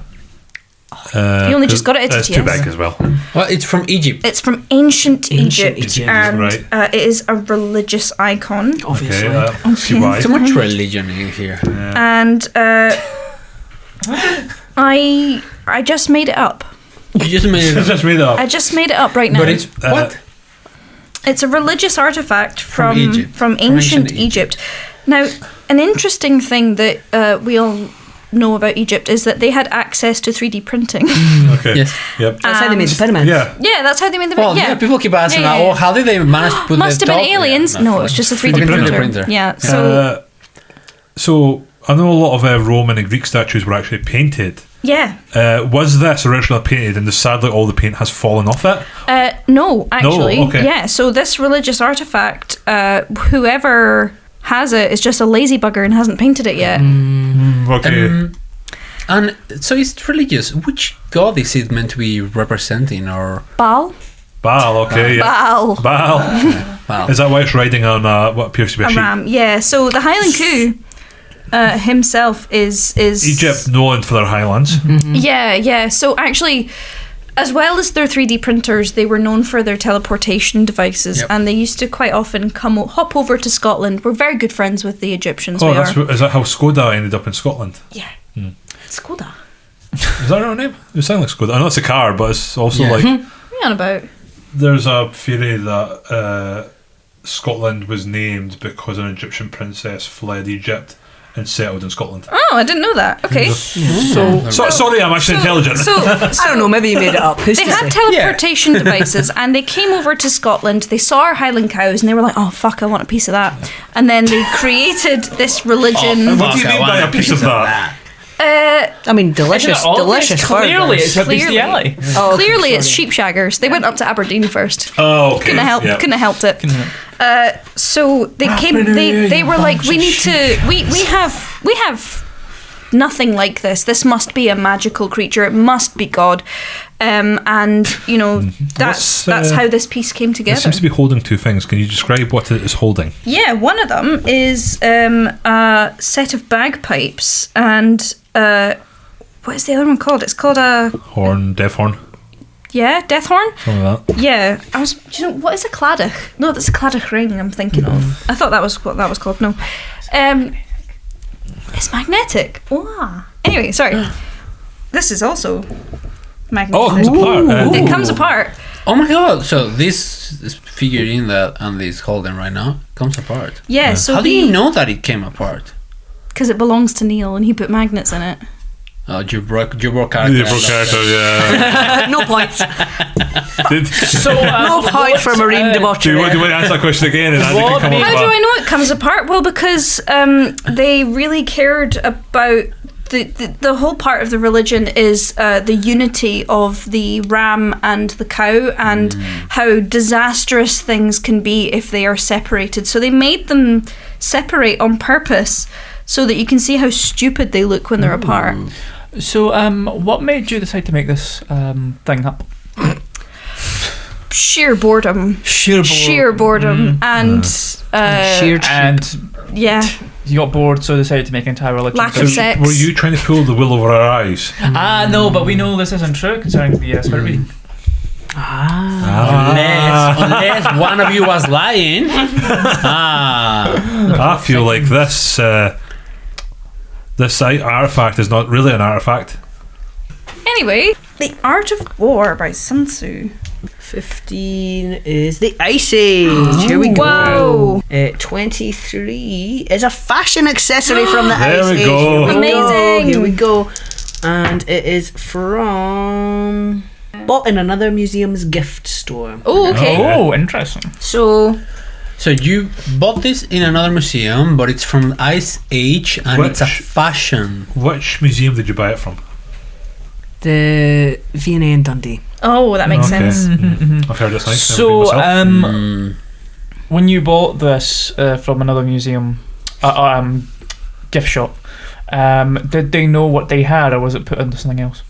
You only just got it at It's too TTS. big as well. Well, it's from Egypt. It's from ancient Egypt, Egypt, and right. it is a religious icon. Obviously. Okay, see why. So much religion in here. And I just made it up. You just made It's it. just made up. I just made it up right now. But it's what? It's a religious artifact from Egypt. from From ancient ancient Egypt. Now, an interesting thing that we all know about Egypt is that they had access to 3D printing. Okay. Yes. Yep. That's how they made the pyramids. Yeah. Yeah, that's how they made the Well, yeah. People keep asking, Yeah, yeah, yeah. oh, how did they manage to put Must the have been top? aliens. Yeah, No, it's just a 3D 3D printer. Yeah. So So I know a lot of Roman and Greek statues were actually painted. yeah. Was this originally painted, and sadly all the paint has fallen off it? No, actually. okay. Yeah. So this religious artifact, whoever has it is just a lazy bugger and hasn't painted it yet. Okay. And so it's religious. Which god is it meant to be representing? Or Baal. Baal. Okay. Yeah. Baal. Baal. wow, Is that why it's riding on what appears to be a A sheep? ram. Yeah. So the Highland Coo himself is Egypt known for their highlands. Yeah, yeah. So actually, As well as their 3D printers, they were known for their teleportation devices, Yep. and they used to quite often hop over to Scotland. We're very good friends with the Egyptians. Oh, we are. is that how Skoda ended up in Scotland? Yeah. Skoda. Is that her name? It sounds like Skoda. I know it's a car, but it's also Yeah. like What are you on about? there's a theory that Scotland was named because an Egyptian princess fled Egypt and settled in Scotland. Oh, I didn't know that. Okay. Sorry, I'm actually intelligent. So I don't know, maybe you made it up. Who's they to had say? teleportation devices, and they came over to Scotland. They saw our Highland cows, and they were like, "Oh fuck, I want a piece of that." And then they created this religion. What do you mean by a piece of that? I mean, delicious, Isn't it obvious? delicious Clearly, it's burgers. a bestiality. Oh, okay, Clearly, it's sorry. sheep shaggers. They went up to Aberdeen first. Oh, okay. Couldn't have helped it. So they came. They were like, "We need to. We have nothing like this. This must be a magical creature. It must be God." And you know that's how this piece came It together. seems to be holding two things. Can you describe what it is holding? Yeah, one of them is a set of bagpipes, and what is the other one called? It's called a Horn, deaf horn, death horn. something like that. Yeah, do you know what is a claddagh? No, that's a claddagh ring. I'm thinking of. I thought that was what that was called. No, it's magnetic. Wow. Anyway, sorry. This is also magnetic. Oh, it comes apart. It comes apart. Oh my god! So this figurine that Andy's holding right now comes apart. Yeah. So How do you know that it came apart? Because it belongs to Neil, and he put magnets in it. Oh, you broke character. Yeah. No points. So, No point for marine Do you debauchery. want to answer that question again? And Andy can come on How back? do I know it comes apart? Well, because they really cared about the whole part of the religion is the unity of the ram and the cow, and how disastrous things can be if they are separated. So they made them separate on purpose so that you can see how stupid they look when they're apart. So, what made you decide to make this thing up? Sheer boredom. Sheer boredom. And Sheer cheap. And yeah, you got bored, so decided to make an entire religion. lack of sex. Were you trying to pull the wool over our eyes? No, but we know this isn't true concerning the spirit reading. Unless one of you was lying. I feel like this artifact is not really an artifact. Anyway, The Art of War by Sun Tzu. 15 is the Ice Age. Here we Whoa. go. 23 is a fashion accessory from the There Ice we Age. go. Here we go. Amazing. Here we go. And it is from... bought in another museum's gift store. Oh, okay. Oh, interesting. So, So you bought this in another museum, but it's from Ice Age and it's a Which- fashion. Which museum did you buy it from? The V&A in Dundee. oh, that makes Okay. sense. I've heard it's nice. So, myself. when you bought this from another museum, gift shop, did they know what they had, or was it put into something else?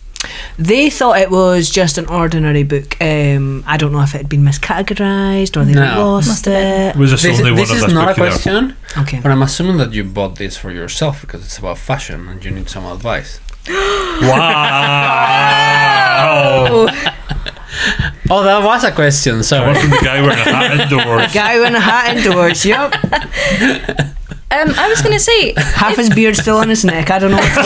They thought it was just an ordinary book. I don't know if it had been miscategorized or they No. lost Must have it. Was this This, only one this of is this not a book here? question, Okay. but I'm assuming that you bought this for yourself because it's about fashion and you need some advice. Wow! Oh, that was a question, Coming sorry. from the guy wearing a hat indoors. Guy with a hat indoors, yep. I was going to say, Half his beard still on his neck. I don't know what's going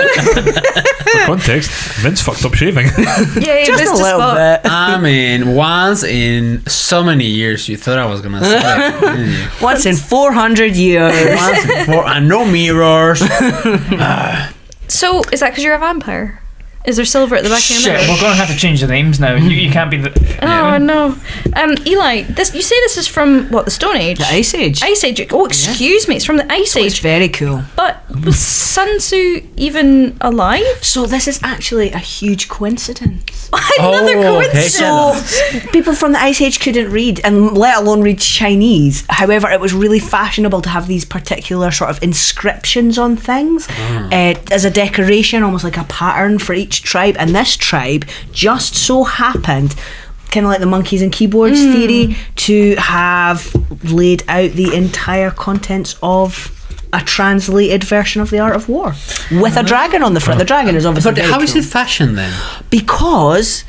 For context, Vince fucked up shaving. yeah, Just missed a little spot. bit. I mean, once in so many years you thought I was gonna say it, didn't you? Once in 400 years. Once in four, and no mirrors. So, is that because you're a vampire? Is there silver at the back of your Shit, mirror? we're going to have to change the names now. You can't be the... Oh no, Eli. This you say this is from what, the Stone Age? The Ice Age. Ice Age. Oh, excuse me. It's from the Ice It's Age. very cool. But was Sun Tzu even alive? So this is actually a huge coincidence. Another Oh, okay. coincidence. So people from the Ice Age couldn't read, and let alone read Chinese. However, it was really fashionable to have these particular sort of inscriptions on things as a decoration, almost like a pattern for each tribe. And this tribe just so happened, kind of like the monkeys and keyboards theory, to have laid out the entire contents of a translated version of The Art of War with a dragon on the front. The dragon is obviously But very how is cool. it fashion then? Because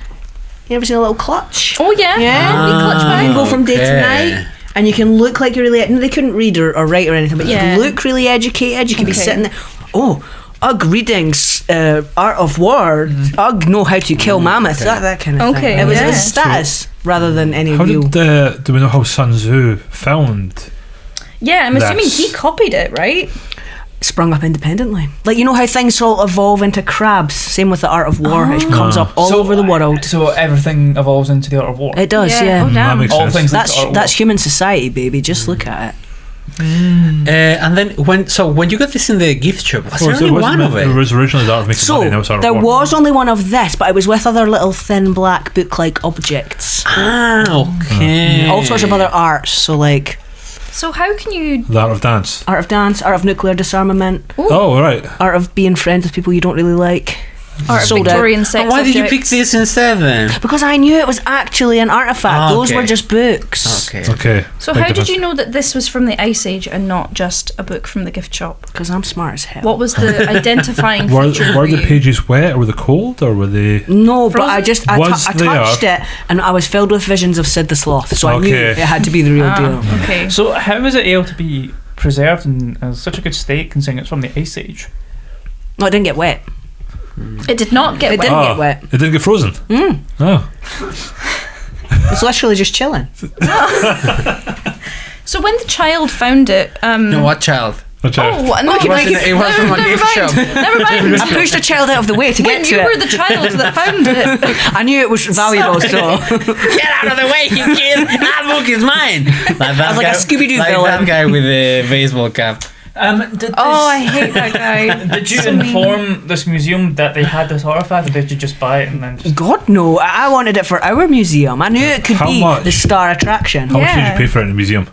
you ever seen a little clutch? Oh yeah. Yeah. Wee clutch You bag. can go from day to Okay. night, and you can look like you're really. No, they couldn't read or write or anything, but you Yeah. can look really educated. You can be Okay. sitting there. Oh, Ugg readings, Art of War. Ugg know how to kill mammoths. That kind of Okay, thing. It was yeah. a status rather than any How real. did do we know how Sun Tzu found? Yeah, I'm assuming That's- he copied it, right? Sprung up independently. Like, you know how things all evolve into crabs? Same with the Art of War. It comes up all over the world. So everything evolves into the Art of War. It does, yeah. Oh That damn. makes All sense. things linked to That's Art of that's War. human society, baby. Just look at it. And then when you got this in the gift shop, was there only one of There it? was originally the Art of Making So Money, now it's Art of there War. was only one of this, but it was with other little thin black book-like objects, Okay. all sorts of other arts. So like So how can you? The Art of Dance. art of dance, art of nuclear disarmament, Oh, right. art of being friends with people you don't really like. Art of Sold out. Victorian sex And why did you pick objects? this instead then? Because I knew it was actually an artifact. Ah, Those okay. were just books. Okay. Okay. So Big how did difference. you know that this was from the Ice Age and not just a book from the gift shop? Because I'm smart as hell. What was the identifying Were feature the for you? pages wet or were they cold or were they? No, but I Frozen? just I Was touched there- it and I was filled with visions of Sid the Sloth. So I knew Okay. it had to be the real deal. Okay. So how is it able to be preserved in such a good state, considering it's from the Ice Age? No, it didn't get wet. It did not get It wet. didn't get wet. It didn't get frozen. Oh, It's literally just chilling. So when the child found it, No, what child? watch out. oh, no, It was, it was from a never gift shop. mind. Never mind. I pushed a child out of the way to When get to you were it. the child that found it. I knew it was valuable, so Get out of the way, you kid! That book is mine. Like that was like a Scooby-Doo like villain. that guy with the baseball cap. Did Oh, I hate that guy. Did you So mean. inform this museum that they had this artifact, or did you just buy it and then just? God no, I wanted it for our museum. I knew it could How be much? the star attraction. How much did Yeah. you pay for it in the museum?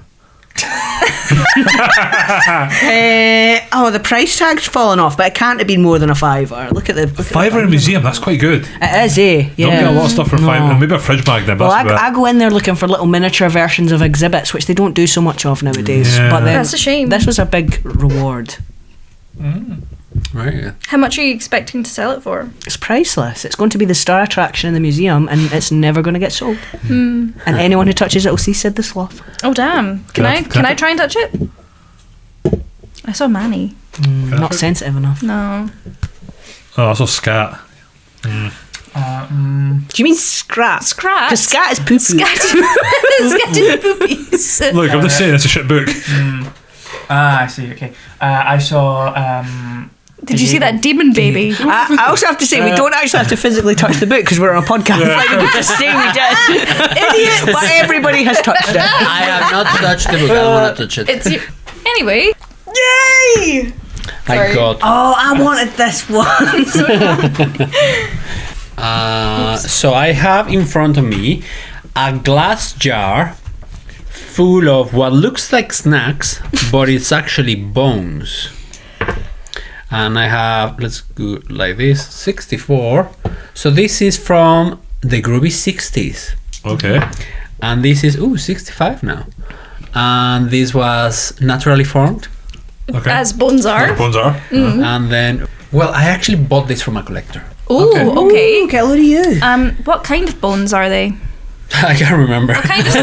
The price tag's fallen off, but it can't have been more than a £5. Look at the $5 in a museum. That's quite good. It is, eh? Don't get a Yeah. lot of stuff for $5. Maybe a fridge magnet. Well, That's about I go in there looking for little miniature versions of exhibits, which they don't do so much of nowadays. Yeah. But then That's a shame. This was a big reward. Right. How much are you expecting to sell it for? It's priceless. It's going to be the star attraction in the museum, and it's never going to get sold. And anyone who touches it will see Sid the Sloth. Oh damn! Can I try and touch it? I saw Manny. Not sensitive enough. No. Oh, I saw scat. Do you mean scrat? Scrat. Because scat is poo poo. Scatty poopies. Look, I'm just saying it's a shit book. I see. Okay. I saw. Did you see that demon baby? I also have to say, we don't actually have to physically touch the book because we're on a podcast. Like, we could just say we did. Idiot! But everybody has touched it. I have not touched the book. I don't want to touch it. It's you. Anyway. Yay! I got. Oh, I wanted this one. So I have in front of me a glass jar full of what looks like snacks, but it's actually bones. And I have, let's go like this, 64. So this is from the groovy 60s. Okay. And this is, 65 now. And this was naturally formed. Okay. As bones are. Bones are. And then, well, I actually bought this from a collector. Oh, okay. Okay, what are you? What kind of bones are they? I can't remember. Kind of.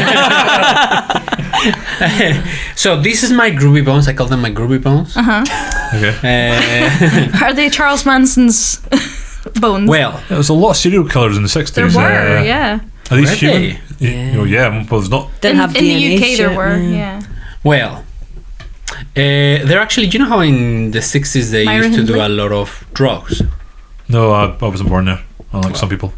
So this is my groovy bones. I call them my groovy bones. Okay. Are they Charles Manson's bones? Well, There was a lot of serial killers in the 60s. there were, yeah. Are these Were human? they? Oh, yeah. Well, there's not. Didn't have in DNA the UK there shit, were, yeah. yeah. well, they're actually. Do you know how in the 60s they Myra used to do Hindley? a lot of drugs? No, I wasn't born there. Unlike some people.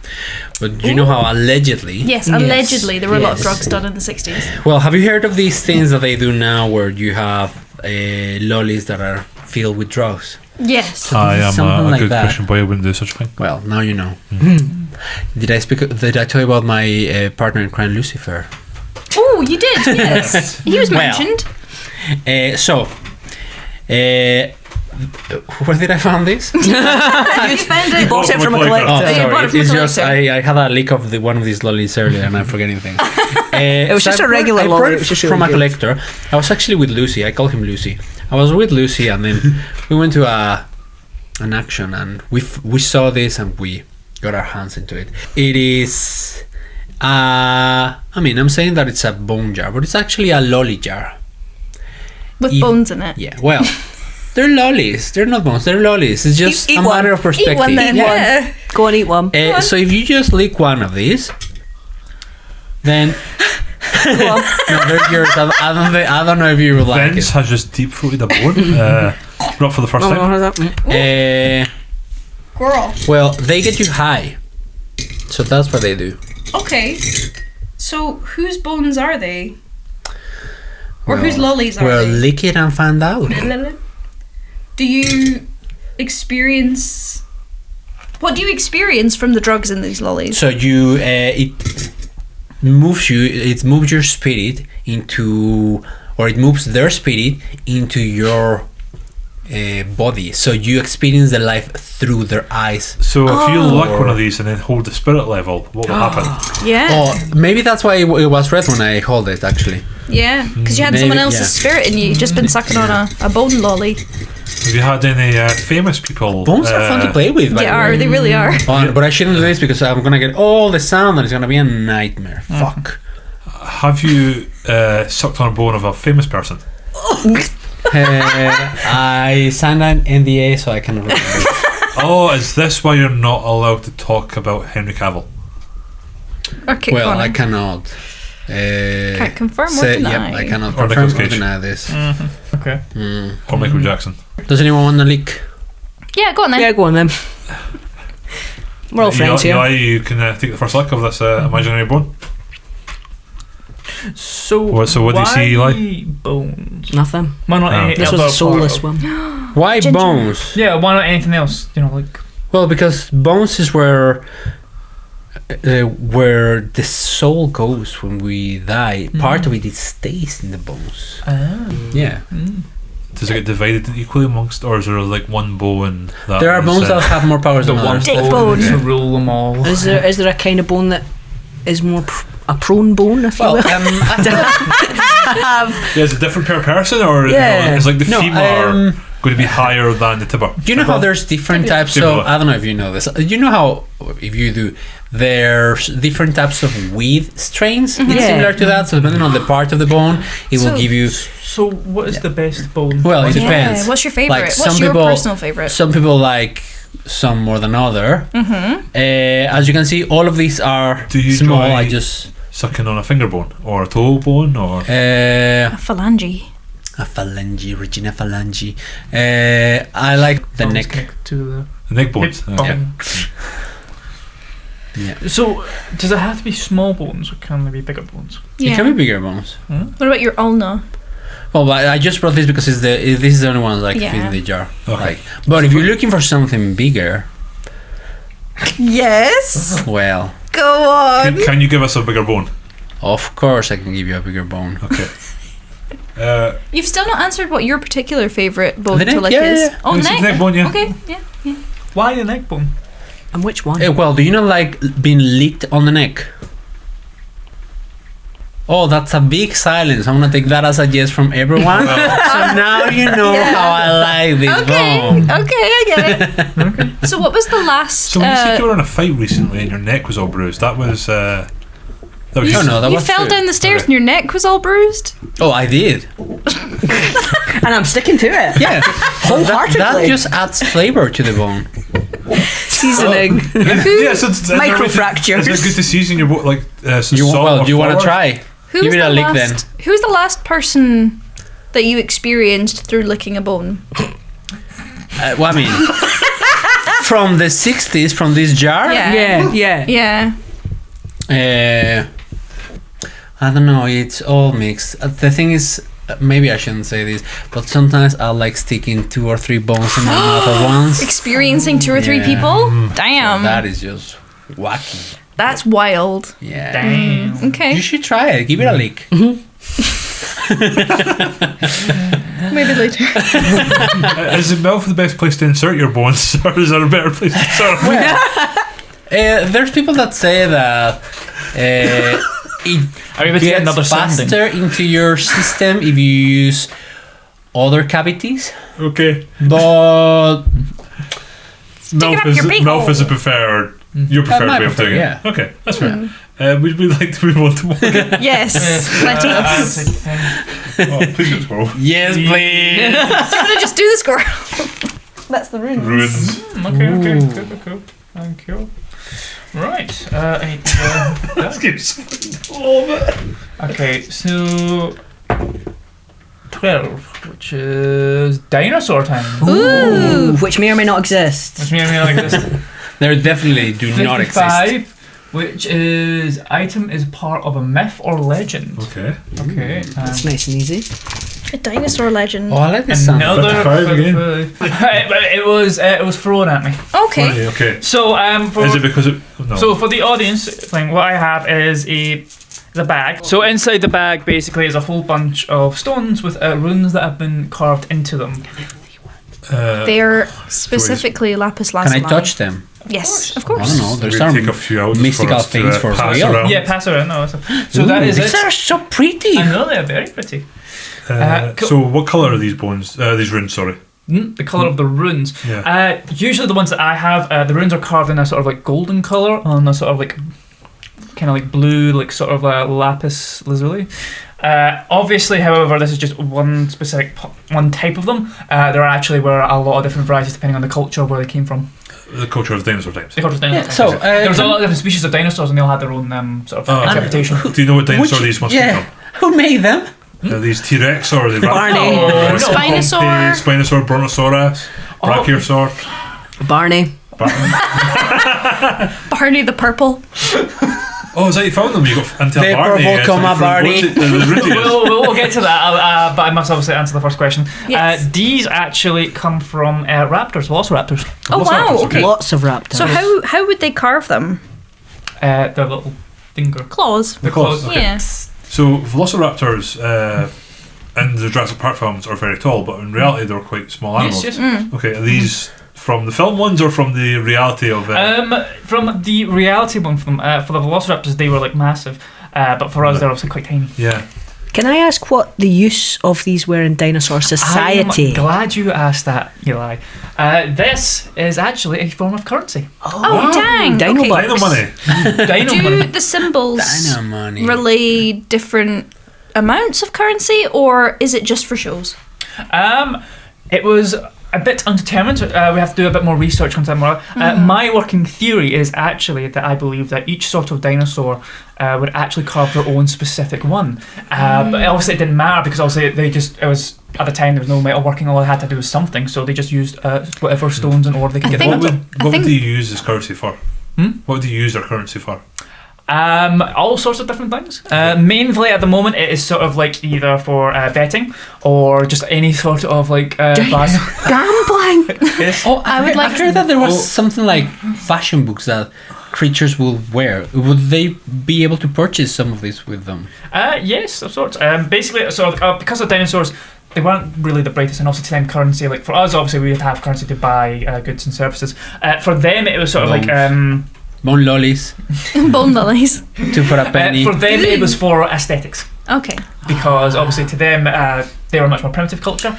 But do you know how allegedly? Yes, allegedly there were a lot of Yes. drugs done in the 60s. Well, have you heard of these things that they do now, where you have lollies that are filled with drugs? Yes. I am something a like good that. Christian boy. I wouldn't do such a thing. Well, now you know. Did I tell you about my partner in crime, Lucifer? Oh, you did, yes. He was Well, mentioned. Where did I find this? You found it. Bought it from a Oh, collector. Oh, you bought sorry. it from It's a just collector. I had a leak of one of these lollies earlier, and I'm forgetting things. It was just a regular I lolly, brought it it was just from really a good. collector. I was actually with Lucy. I call him Lucy. I was with Lucy, and then we went to an auction, and we saw this, and we got our hands into it. It is. I mean, I'm saying that it's a bone jar, but it's actually a lolly jar. With Eat- bones in it. Yeah, well, they're lollies. They're not bones. They're lollies. It's just Eat a one. matter of perspective. Eat one then. Eat one. Yeah. Go on, eat one. So if you just lick one of these, then Go on. no, they're yours. I don't know if you would like Vince it. has just deep throated a bone. Not for the first No, time. no, that. Girl. Well, they get you high, so that's what they do. Okay. So whose bones are they? Or Well, whose lollies are Well, they? lick it and find out. Do you experience... What do you experience from the drugs in these lollies? So you, it moves you. It moves your spirit into, or it moves their spirit into your body. So you experience the life through their eyes. So if you lick Or- one of these and then hold the spirit level, what will happen? Yeah. Oh, maybe that's why it was red when I hold it. Actually, Yeah. Because you had Maybe, someone else's yeah. spirit in you. You've just been sucking on a bone lolly. Have you had any famous people? bones are fun to play with. By They the are. way. They really are. But I shouldn't do this because I'm gonna get all the sound and it's gonna be a nightmare. Fuck. Have you sucked on a bone of a famous person? I signed an NDA, so I cannot remember. Oh, is this why you're not allowed to talk about Henry Cavill? Okay, Well, Connor. I cannot. Can't confirm or deny. Yep, I cannot Or confirm Nicolas or Cage. deny this. Okay. Or Michael Jackson? Does anyone want to leak? Yeah, go on then. Yeah, go on then. We're all friends here. You can take the first lick of this imaginary bone. So What do you see, Eli? why bones? Nothing. Why not any This was other a soulless part of- one. Why Ginger. bones? Yeah, why not anything else? You know, like Well, because bones is where the soul goes when we die. Part of it stays in the bones. Yeah. Does it get divided equally amongst, or is there like one bone that There are is, bones that have more powers the than one others. Dick bone. to rule them all. Is there a kind of bone that is more a prone bone, if Well, you will? Is it a different per person, or Yeah. is like the No, femur going to be higher than the tibia? do you know how there's different types Tibia. of... I don't know if you know this. You know how, if you do, there's different types of weed strains? It's Yeah. similar to that, so depending on the part of the bone, it will So- give you... So what is the best bone? Well, it Yeah. depends. What's your favourite? Like, What's some your people- personal favourite? Some people like some more than other. As you can see, all of these are Do you small. enjoy- I just... Sucking on a finger bone or a toe bone, or A phalange. A phalange, Regina phalange. I like the Bones neck. connect to the the neck bones. hip bone. Yeah. So does it have to be small bones or can they be bigger bones? It can be bigger bones. What about your ulna? Well, but I just brought this because this is the only one that Yeah. fit in the jar. Okay. Like, but if you're looking for something bigger, Yes. well, Go on. Can you give us a bigger bone? of course I can give you a bigger bone. Okay. You've still not answered what your particular favourite bone The to neck? lick Yeah, is. yeah. Oh, It's neck. neck bone, yeah. Okay, yeah. Why the neck bone? And which one? Well, do you not like being licked on the neck? Oh, that's a big silence. I'm gonna take that as a yes from everyone. So now you know how I like this bone. Okay, I get it. So what was the last... So when you said you were in a fight recently and your neck was all bruised, that was that was Oh, no, that you was fell true. down the stairs Okay. and your neck was all bruised? Oh, I did. And I'm sticking to it. Yeah. Wholeheartedly. That just adds flavor to the bone. Seasoning. yeah, so it's Microfractures. Is it good to season your boat like some Do salt or you want to flour? try? Who Give was it a the lick last, Who was the last person that you experienced through licking a bone? Well, I mean, from the 60s, from this jar. Yeah. Yeah. Yeah. I don't know. It's all mixed. The thing is, maybe I shouldn't say this, but sometimes I like sticking 2 or 3 bones in my mouth at once. Experiencing 2 or 3 Yeah. people? Damn. That is just wacky. That's wild. Yeah. Damn. Okay. You should try it. Give it a lick. Maybe later. Is the mouth the best place to insert your bones, or is there a better place to insert them? There's people that say that Are you able to get another sounding? faster into your system if you use other cavities, Okay. but it up your beak Mouth hole. is a preferred. Your preferred my way of doing preferred, it. Okay, that's fair. Would we like to move on to Morgan? Yes. Let I'll us. take the thing. Oh, please don't scroll. yes, please. I'm gonna just do the score. That's the runes. Ruins. Okay. Cool. Thank you. Right. I need to Let's give some. Okay, so 12, which is dinosaur time. Ooh, which may or may not exist. Which may or may not exist. They definitely do not exist. 55, which is item is part of a myth or legend. Okay. Okay. That's nice and easy. A dinosaur legend. Oh, I like this sound. Another 55 again. 55. But it was thrown at me. Okay. Okay. So for Is it because it? No. So for the audience thing, what I have is the bag. So inside the bag basically is a whole bunch of stones with runes that have been carved into them. They're specifically lapis Can lazuli. I touch them? Yes, of I course. don't know. we There's some take a few hours mystical for us things to, for pass real. around. Yeah, pass around. No, so that is These it. are so pretty. I know they're very pretty. Cool. So what colour are these bones? These runes, sorry. The colour of the runes. Yeah. Usually the ones that I have, the runes are carved in a sort of like golden colour on a sort of like kind of like blue, like sort of lapis lazuli. Obviously, however, this is just one specific one type of them. There actually were a lot of different varieties depending on the culture where they came from. The culture of dinosaur times. The culture of dinosaur Yeah, times. so, there was a lot of different species of dinosaurs, and they all had their own sort of okay. interpretation. Do you know what dinosaur these must be yeah. from? Who made them? These T-Rex or the Barney. Raptor? No. Spinosaur. Spinosaur, Brontosaurus, Brachiosaur. Barney. Barney the purple. Oh, is that you found them? You got into The a Barney. purple comma Barney. We'll get to that, but I must obviously answer the first question. Yes. These actually come from raptors, velociraptors. Oh wow. Okay. Lots of raptors. So how would they carve them? Their little finger Claws. Their claws, claws. okay. Yeah. So velociraptors in the Jurassic Park films are very tall, but in reality they're quite small animals. Yes. Okay, are these from the film ones or from the reality of it? From the reality one, for the velociraptors, they were like massive, but for us, they're obviously quite tiny. Yeah. Can I ask what the use of these were in dinosaur society? I'm glad you asked that, Eli. This is actually a form of currency. Oh dang. Dino Okay. bucks. Dino money. Dino Do money. the symbols Dino money. relay different amounts of currency, or is it just for shows? It was a bit undetermined. We have to do a bit more research on that. My working theory is actually that I believe that each sort of dinosaur would actually carve their own specific one. But obviously it didn't matter because obviously it was at the time there was no metal working. All they had to do was something, so they just used whatever stones in order they could I get think- them. What think- would you use this currency for? What would you use their currency for? All sorts of different things. Mainly at the moment it is sort of like either for betting or just any sort of like value. Gambling. Oh, I would like I've heard to- that there was something like fashion books that creatures will wear. Would they be able to purchase some of these with them? Yes, of sorts. Basically, sort of, because of dinosaurs, they weren't really the brightest, and also to them currency. Like for us, obviously, we would have currency to buy goods and services. For them, it was sort of like. Bone lollies, Bone lilies. 2 for a penny. For them, it was for aesthetics. Okay. Because obviously, to them, they were a much more primitive culture.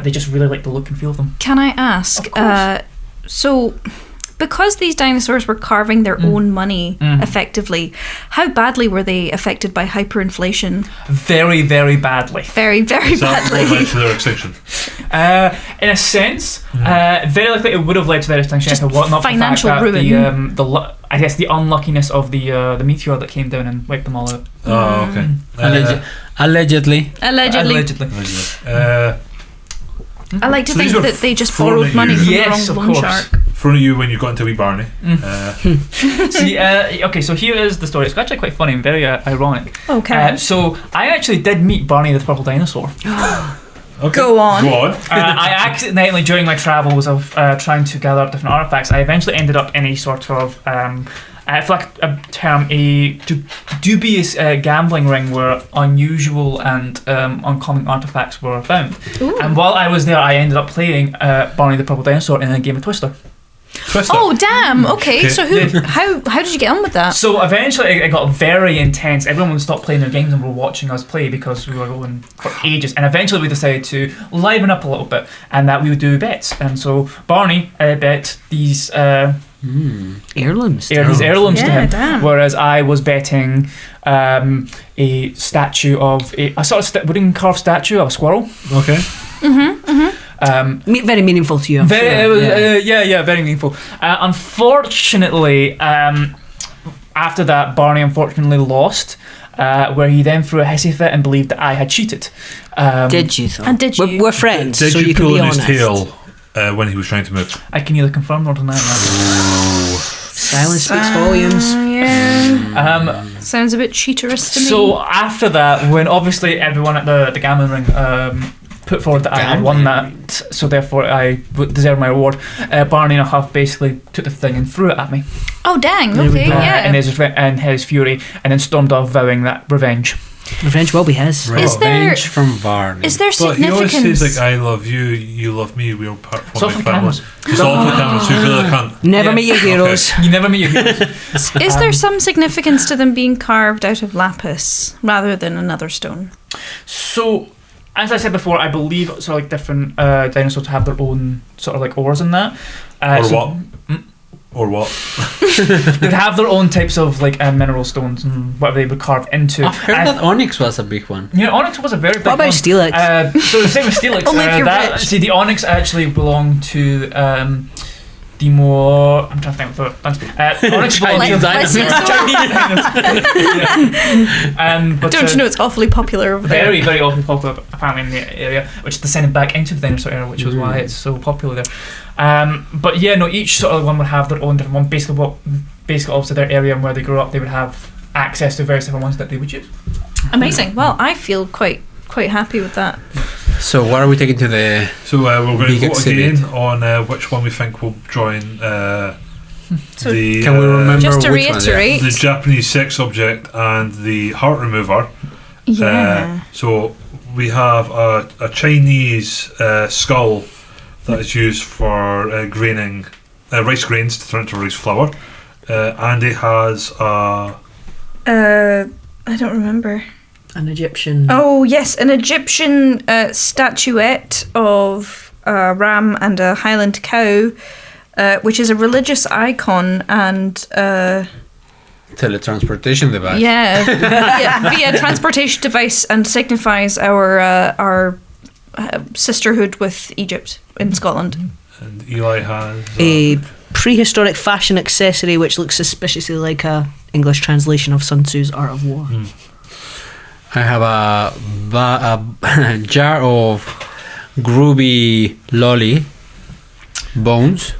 They just really liked the look and feel of them. Can I ask? Of course. So, because these dinosaurs were carving their own money effectively, how badly were they affected by hyperinflation? Very, very badly. Very, very Is that what led badly. to their extinction? In a sense, very likely it would have led to their extinction. Just if it wasn't for financial the fact ruin. that I guess the unluckiness of the meteor that came down and wiped them all out. Oh, okay. Allegedly. Allegedly. I like to So think these were that they just thrown borrowed at money you. from Yes, the of wrong loan course. shark. Thrown at you when you got into Wee Barney. See, okay, so here is the story. It's actually quite funny and very ironic. Okay. So I actually did meet Barney the purple dinosaur. Okay. Go on. Go on. I accidentally, during my travels of trying to gather up different artifacts, I eventually ended up in a sort of, I feel like a term, a dubious gambling ring where unusual and uncommon artifacts were found. Ooh. And while I was there, I ended up playing Barney the Purple Dinosaur in a game of Twister. twist it. Oh damn! Okay, so Yeah. how did you get on with that? So eventually it got very intense. Everyone would stop playing their games and were watching us play because we were going for ages. And eventually we decided to liven up a little bit and that we would do bets. And so Barney bet these Heirlooms. these heirlooms to Yeah, him, damn. whereas I was betting a statue of a sort of wooden carved statue of a squirrel. Okay. Very meaningful to you. I'm Very, sure. yeah, very meaningful. Unfortunately, after that, Barney unfortunately lost, where he then threw a hissy fit and believed that I had cheated. Did you though? And did you? We're friends, Did so you you can pull be in his honest. tail when he was trying to move? I can neither confirm nor deny that. Silence speaks volumes. Yeah. Sounds a bit cheaterous to me. So after that, when obviously everyone at the gambling ring put forward that I had won that, so therefore I deserve my reward, Barney and a Huff basically took the thing and threw it at me. oh dang! Okay, yeah. in his fury, and then stormed off vowing that revenge. Revenge will be his. Is there- Revenge from Barney. Is there But he always significance? says like, "I love you, you love me, we're part It's off one the big family." cameras. It's all for the cameras. So you really can't. Never Yeah. meet your heroes. You never meet your heroes. Is there some significance to them being carved out of lapis rather than another stone? So, as I said before, I believe sort of like different dinosaurs have their own sort of like ores in that. Or So what? Or what? they'd have their own types of like mineral stones and whatever they would carve into. I've heard that onyx was a big one. Yeah, onyx was a very big What about one. Steelix? So the same with Steelix. Only if you're rich. See, the onyx actually belonged to the more. I'm trying to think of the onyx belonged to Chinese but Don't you know it's awfully popular over there? very, very often popular apparently in the area, which descended back into the dinosaur era, which was why it's so popular there. But yeah, no, each sort of one would have their own different one. Basically, also their area and where they grew up, they would have access to various different ones that they would use. Amazing. Well, I feel quite happy with that. So what are we taking to the? So we're going Big to vote exhibit. again on which one we think will join So the. Can we remember just to which one? Yeah. reiterate, the Japanese sex object and the heart remover. yeah. So we have a Chinese skull that is used for graining rice grains to turn into rice flour. Andi has a. I don't remember. An Egyptian. Oh yes, an Egyptian statuette of a ram and a Highland cow, which is a religious icon and Teletransportation device. via transportation device and signifies our sisterhood with Egypt in Scotland. And Eli has A prehistoric fashion accessory which looks suspiciously like a English translation of Sun Tzu's Art of War. I have a jar of groovy lolly bones.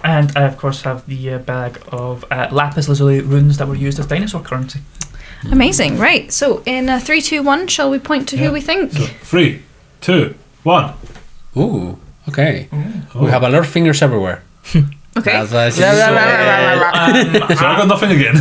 And I, of course, have the bag of lapis lazuli runes that were used as dinosaur currency. Amazing, right? So in 3, 2, 1, shall we point to who we think? So 3, 2, 1. Ooh, okay. We have a lot of fingers everywhere. Okay. As I So I got nothing again.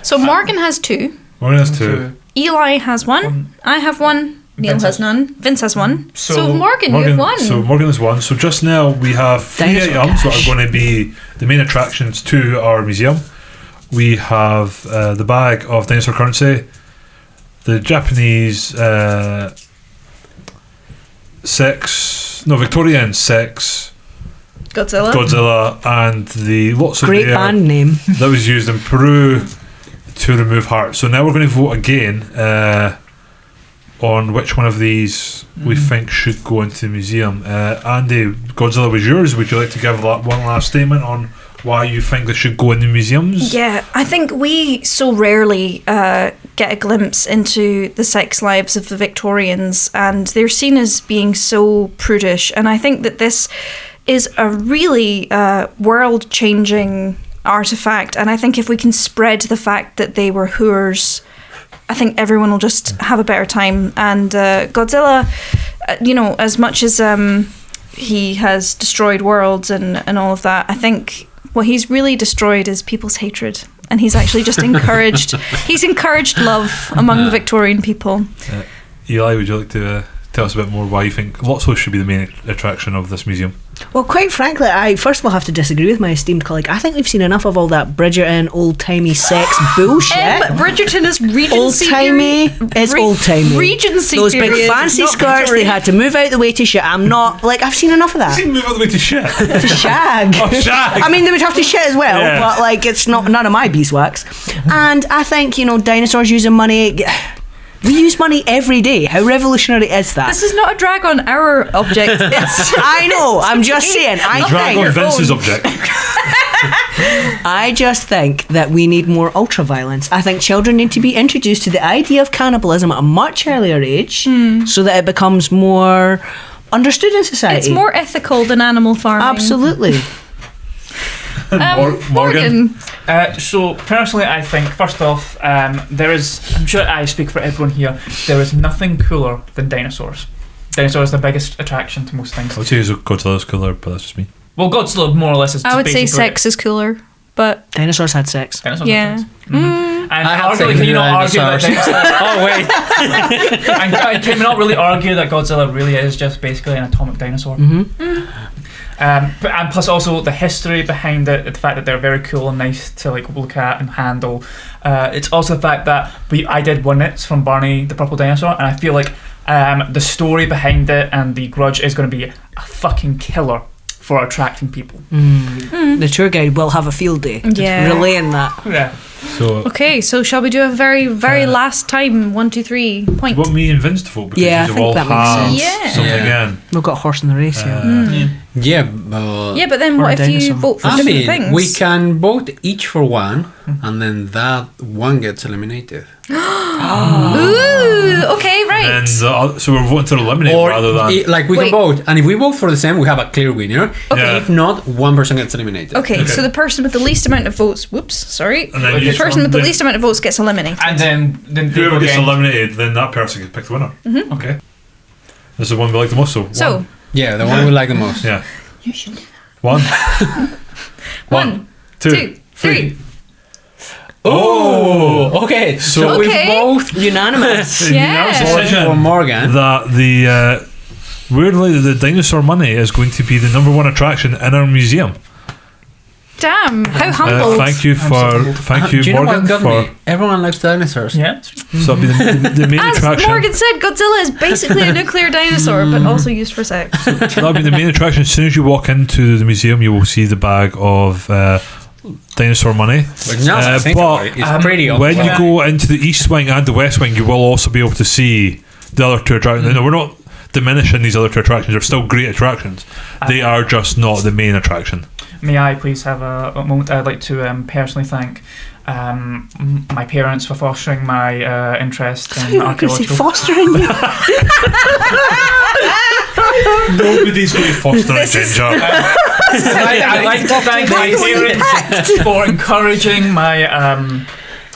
So Morgan has 2. Morgan has 2. Eli has 1. I have 1. Neil Vince has has- none. Vince has 1. So, So Morgan, you have 1. So Morgan has 1. So just now we have 3 Dinosaur items that cash. are going to be the main attractions to our museum. We have the bag of dinosaur currency, the Japanese Victorian sex Godzilla, and the lots of Great beer band name. that was used in Peru to remove heart. So now we're going to vote again on which one of these we think should go into the museum. Andy, Godzilla was yours. Would you like to give one last statement on why you think they should go in the museums? Yeah, I think we so rarely get a glimpse into the sex lives of the Victorians, and they're seen as being so prudish. And I think that this is a really world-changing artifact. And I think if we can spread the fact that they were whores, I think everyone will just have a better time. And Godzilla, as much as he has destroyed worlds and all of that, I think what he's really destroyed is people's hatred, and he's actually just encouraged love among the Victorian people. Eli, would you like to tell us a bit more why you think Lotso should be the main attraction of this museum. Well, quite frankly, I first of all have to disagree with my esteemed colleague. I think we've seen enough of all that Bridgerton, old-timey sex bullshit. Bridgerton is Regency Old-timey, period. it's old-timey. Regency Those period, big fancy not skirts, Victorian. they had to move out the way to shit. I'm not, like, I've seen enough of that. Move all the way to shit. To shag. Oh, shag. I mean, they would have to shit as well, Yeah. but, like, it's not none of my beeswax. And I think, dinosaurs using money... We use money every day. How revolutionary is that? This is not a drag on our object. It's I know, I'm just saying. Drag on Vince's object. I just think that we need more ultra violence. I think children need to be introduced to the idea of cannibalism at a much earlier age so that it becomes more understood in society. It's more ethical than animal farming. Absolutely. Morgan. So personally, I think first off, there is. I'm sure I speak for everyone here. There is nothing cooler than dinosaurs. Dinosaurs are the biggest attraction to most things. I would say Godzilla's cooler, but that's just me. Well, Godzilla more or less is. I just would say basically- sex is cooler, but Dinosaurs had sex. Dinosaurs yeah. are things. And I have arguably, sex can you with not argue that dinosaurs. Oh wait. And can we not really argue that Godzilla really is just basically an atomic dinosaur? And plus also the history behind it, the fact that they're very cool and nice to like look at and handle. It's also the fact that I did One It's from Barney the Purple Dinosaur, and I feel like the story behind it and the grudge is going to be a fucking killer for attracting people. The tour guide will have a field day. Yeah. Relaying that. Yeah. So, Okay, so shall we do a very, very last time 1, 2, 3 point? what me and Vince to vote because Yeah, I you've think all that makes had sense. Yeah. something Yeah. again. We've got a horse in the race here. Yeah, Yeah, but then Or what a if you dinosaur. vote for I different mean, things? we can vote each for one, and then that one gets eliminated. Ooh, okay, right. And so we're voting to eliminate rather than. Like we Wait. can vote, and if we vote for the same, we have a clear winner. Okay. If not, one person gets eliminated. Okay, so the person with the least amount of votes, sorry. And then The you- person with the then- least amount of votes gets eliminated. And then they Whoever go gets again. eliminated, then that person gets picked the winner. Okay. This is the one we like the most. So, one. Yeah, the one we like the most. Yeah. One. one, two, three. Oh, okay. So we Okay. both Unanimous. Yeah. voted for Morgan. That the weirdly the dinosaur money is going to be the number one attraction in our museum. Damn, how humble. Thank you Do you know Morgan what got for. me? Everyone likes dinosaurs. Yeah. So it'll be the main As attraction. Morgan said, Godzilla is basically a nuclear dinosaur, but also used for sex. That'll be the main attraction. As soon as you walk into the museum, you will see the bag of dinosaur money. But now I think but about it, it's pretty when obvious. you go into the east wing and the west wing, you will also be able to see the other two attractions. No, we're not diminishing these other two attractions. They're still great attractions. They are just not the main attraction. May I please have a moment? I'd like to personally thank my parents for fostering my interest in You're going to say archaeological. fostering you. Nobody's going to foster a ginger. I'd like to thank my parents for encouraging my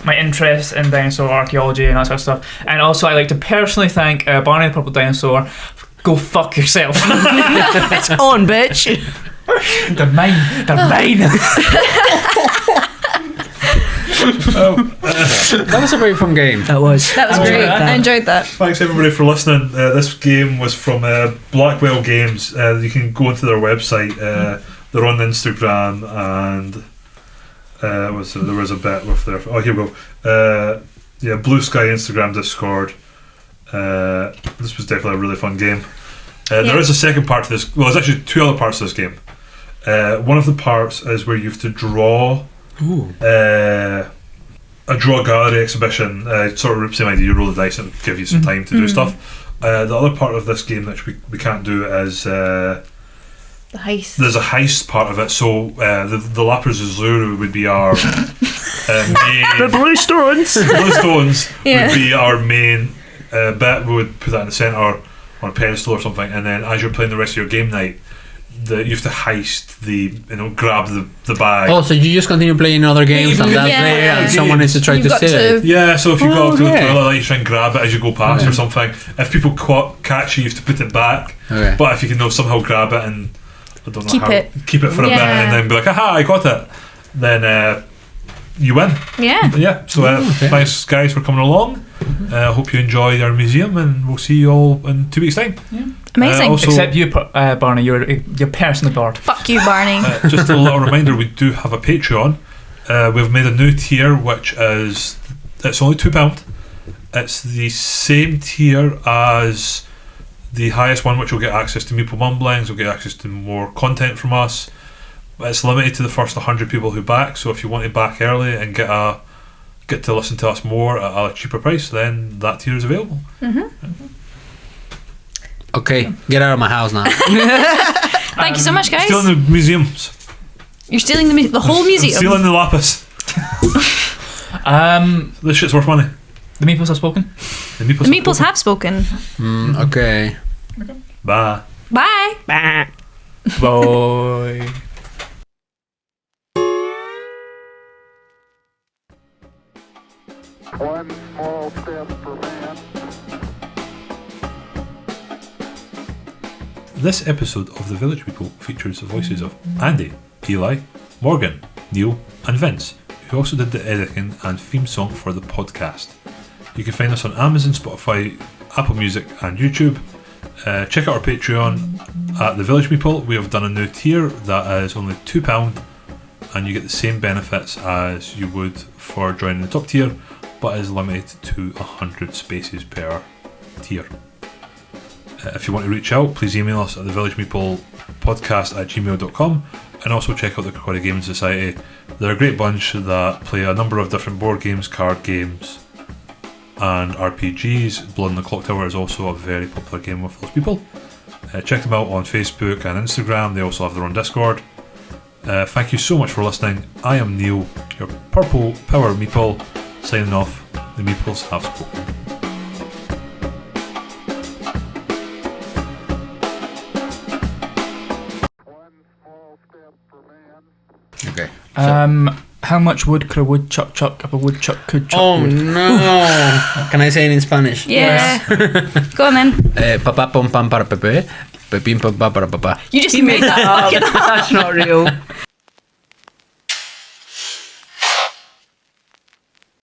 my interest in dinosaur archaeology and that sort of stuff. And also, I'd like to personally thank Barney the Purple Dinosaur. Go fuck yourself. It's on, bitch. They're mine. They're mine. That was a very fun game. That was. That was I great. enjoyed that. I enjoyed that. Thanks everybody for listening. This game was from Blackwell Games. You can go into their website. They're on Instagram, and there was a bit with their. Oh, here we go. Yeah, Blue Sky, Instagram, Discord. This was definitely a really fun game. There is a second part to this. Well, there's actually two other parts to this game. One of the parts is where you have to draw a draw gallery exhibition. Sort of the same idea. You roll the dice and give you some time to do stuff. The other part of this game that we can't do is The heist. there's a heist part of it. So the Lapras Azuri would be our main. Blue stones. Blue stones Yeah. would be our main bit. We would put that in the centre on a pedestal or something, and then as you're playing the rest of your game night, you have to heist grab the bag. Oh, so you just continue playing other games and that's Yeah. there, and someone needs to try You've to got steal to- it. Yeah, so if you go up to the Okay. toilet, you try and grab it as you go past Okay. or something. If people catch you, you have to put it back. Okay. But if you can somehow grab it and I don't know Keep how, it. keep it for a bit Yeah. and then be like, aha, I got it. Then you win. Yeah. So thanks guys for coming along. Hope you enjoy our museum, and we'll see you all in 2 weeks' time. Amazing. Also, Except you, Barney, you're personally bored. Fuck you, Barney. just a little reminder, we do have a Patreon. We've made a new tier, which is, it's only £2. It's the same tier as the highest one, which will get access to Meeple Mumblings, will get access to more content from us. It's limited to the first 100 people who back, so if you want to back early and get to listen to us more at a cheaper price, then that tier is available. Okay, get out of my house now. Thank you so much, guys. Stealing the museums. You're stealing the whole museum. Stealing the lapis. This shit's worth money. The Meeples have spoken. The The Meeples have spoken. Okay. Bye. Bye. Bah. Bye. One small step for man. This episode of The Village Meeple features the voices of Andi, Eli, Morgan, Neil and Vince, who also did the editing and theme song for the podcast. You can find us on Amazon, Spotify, Apple Music and YouTube. Check out our Patreon at The Village Meeple. We have done a new tier that is only £2, and you get the same benefits as you would for joining the top tier, but is limited to 100 spaces per tier. If you want to reach out, please email us at thevillagemeeplepodcast@gmail.com, and also check out the Quality Gaming Society. They're a great bunch that play a number of different board games, card games and RPGs. Blood in the Clock Tower is also a very popular game with those people. Check them out on Facebook and Instagram. They also have their own Discord. Thank you so much for listening. I am Neil, your Purple Power Meeple, signing off. The Meeples have spoken. Okay. How much wood could a woodchuck chuck if a woodchuck could chuck Oh wood? no! Can I say it in Spanish? Yeah. Go on then. Papá pom pam para pepe, pepín pam pam para papá. You just made that up. That's not real.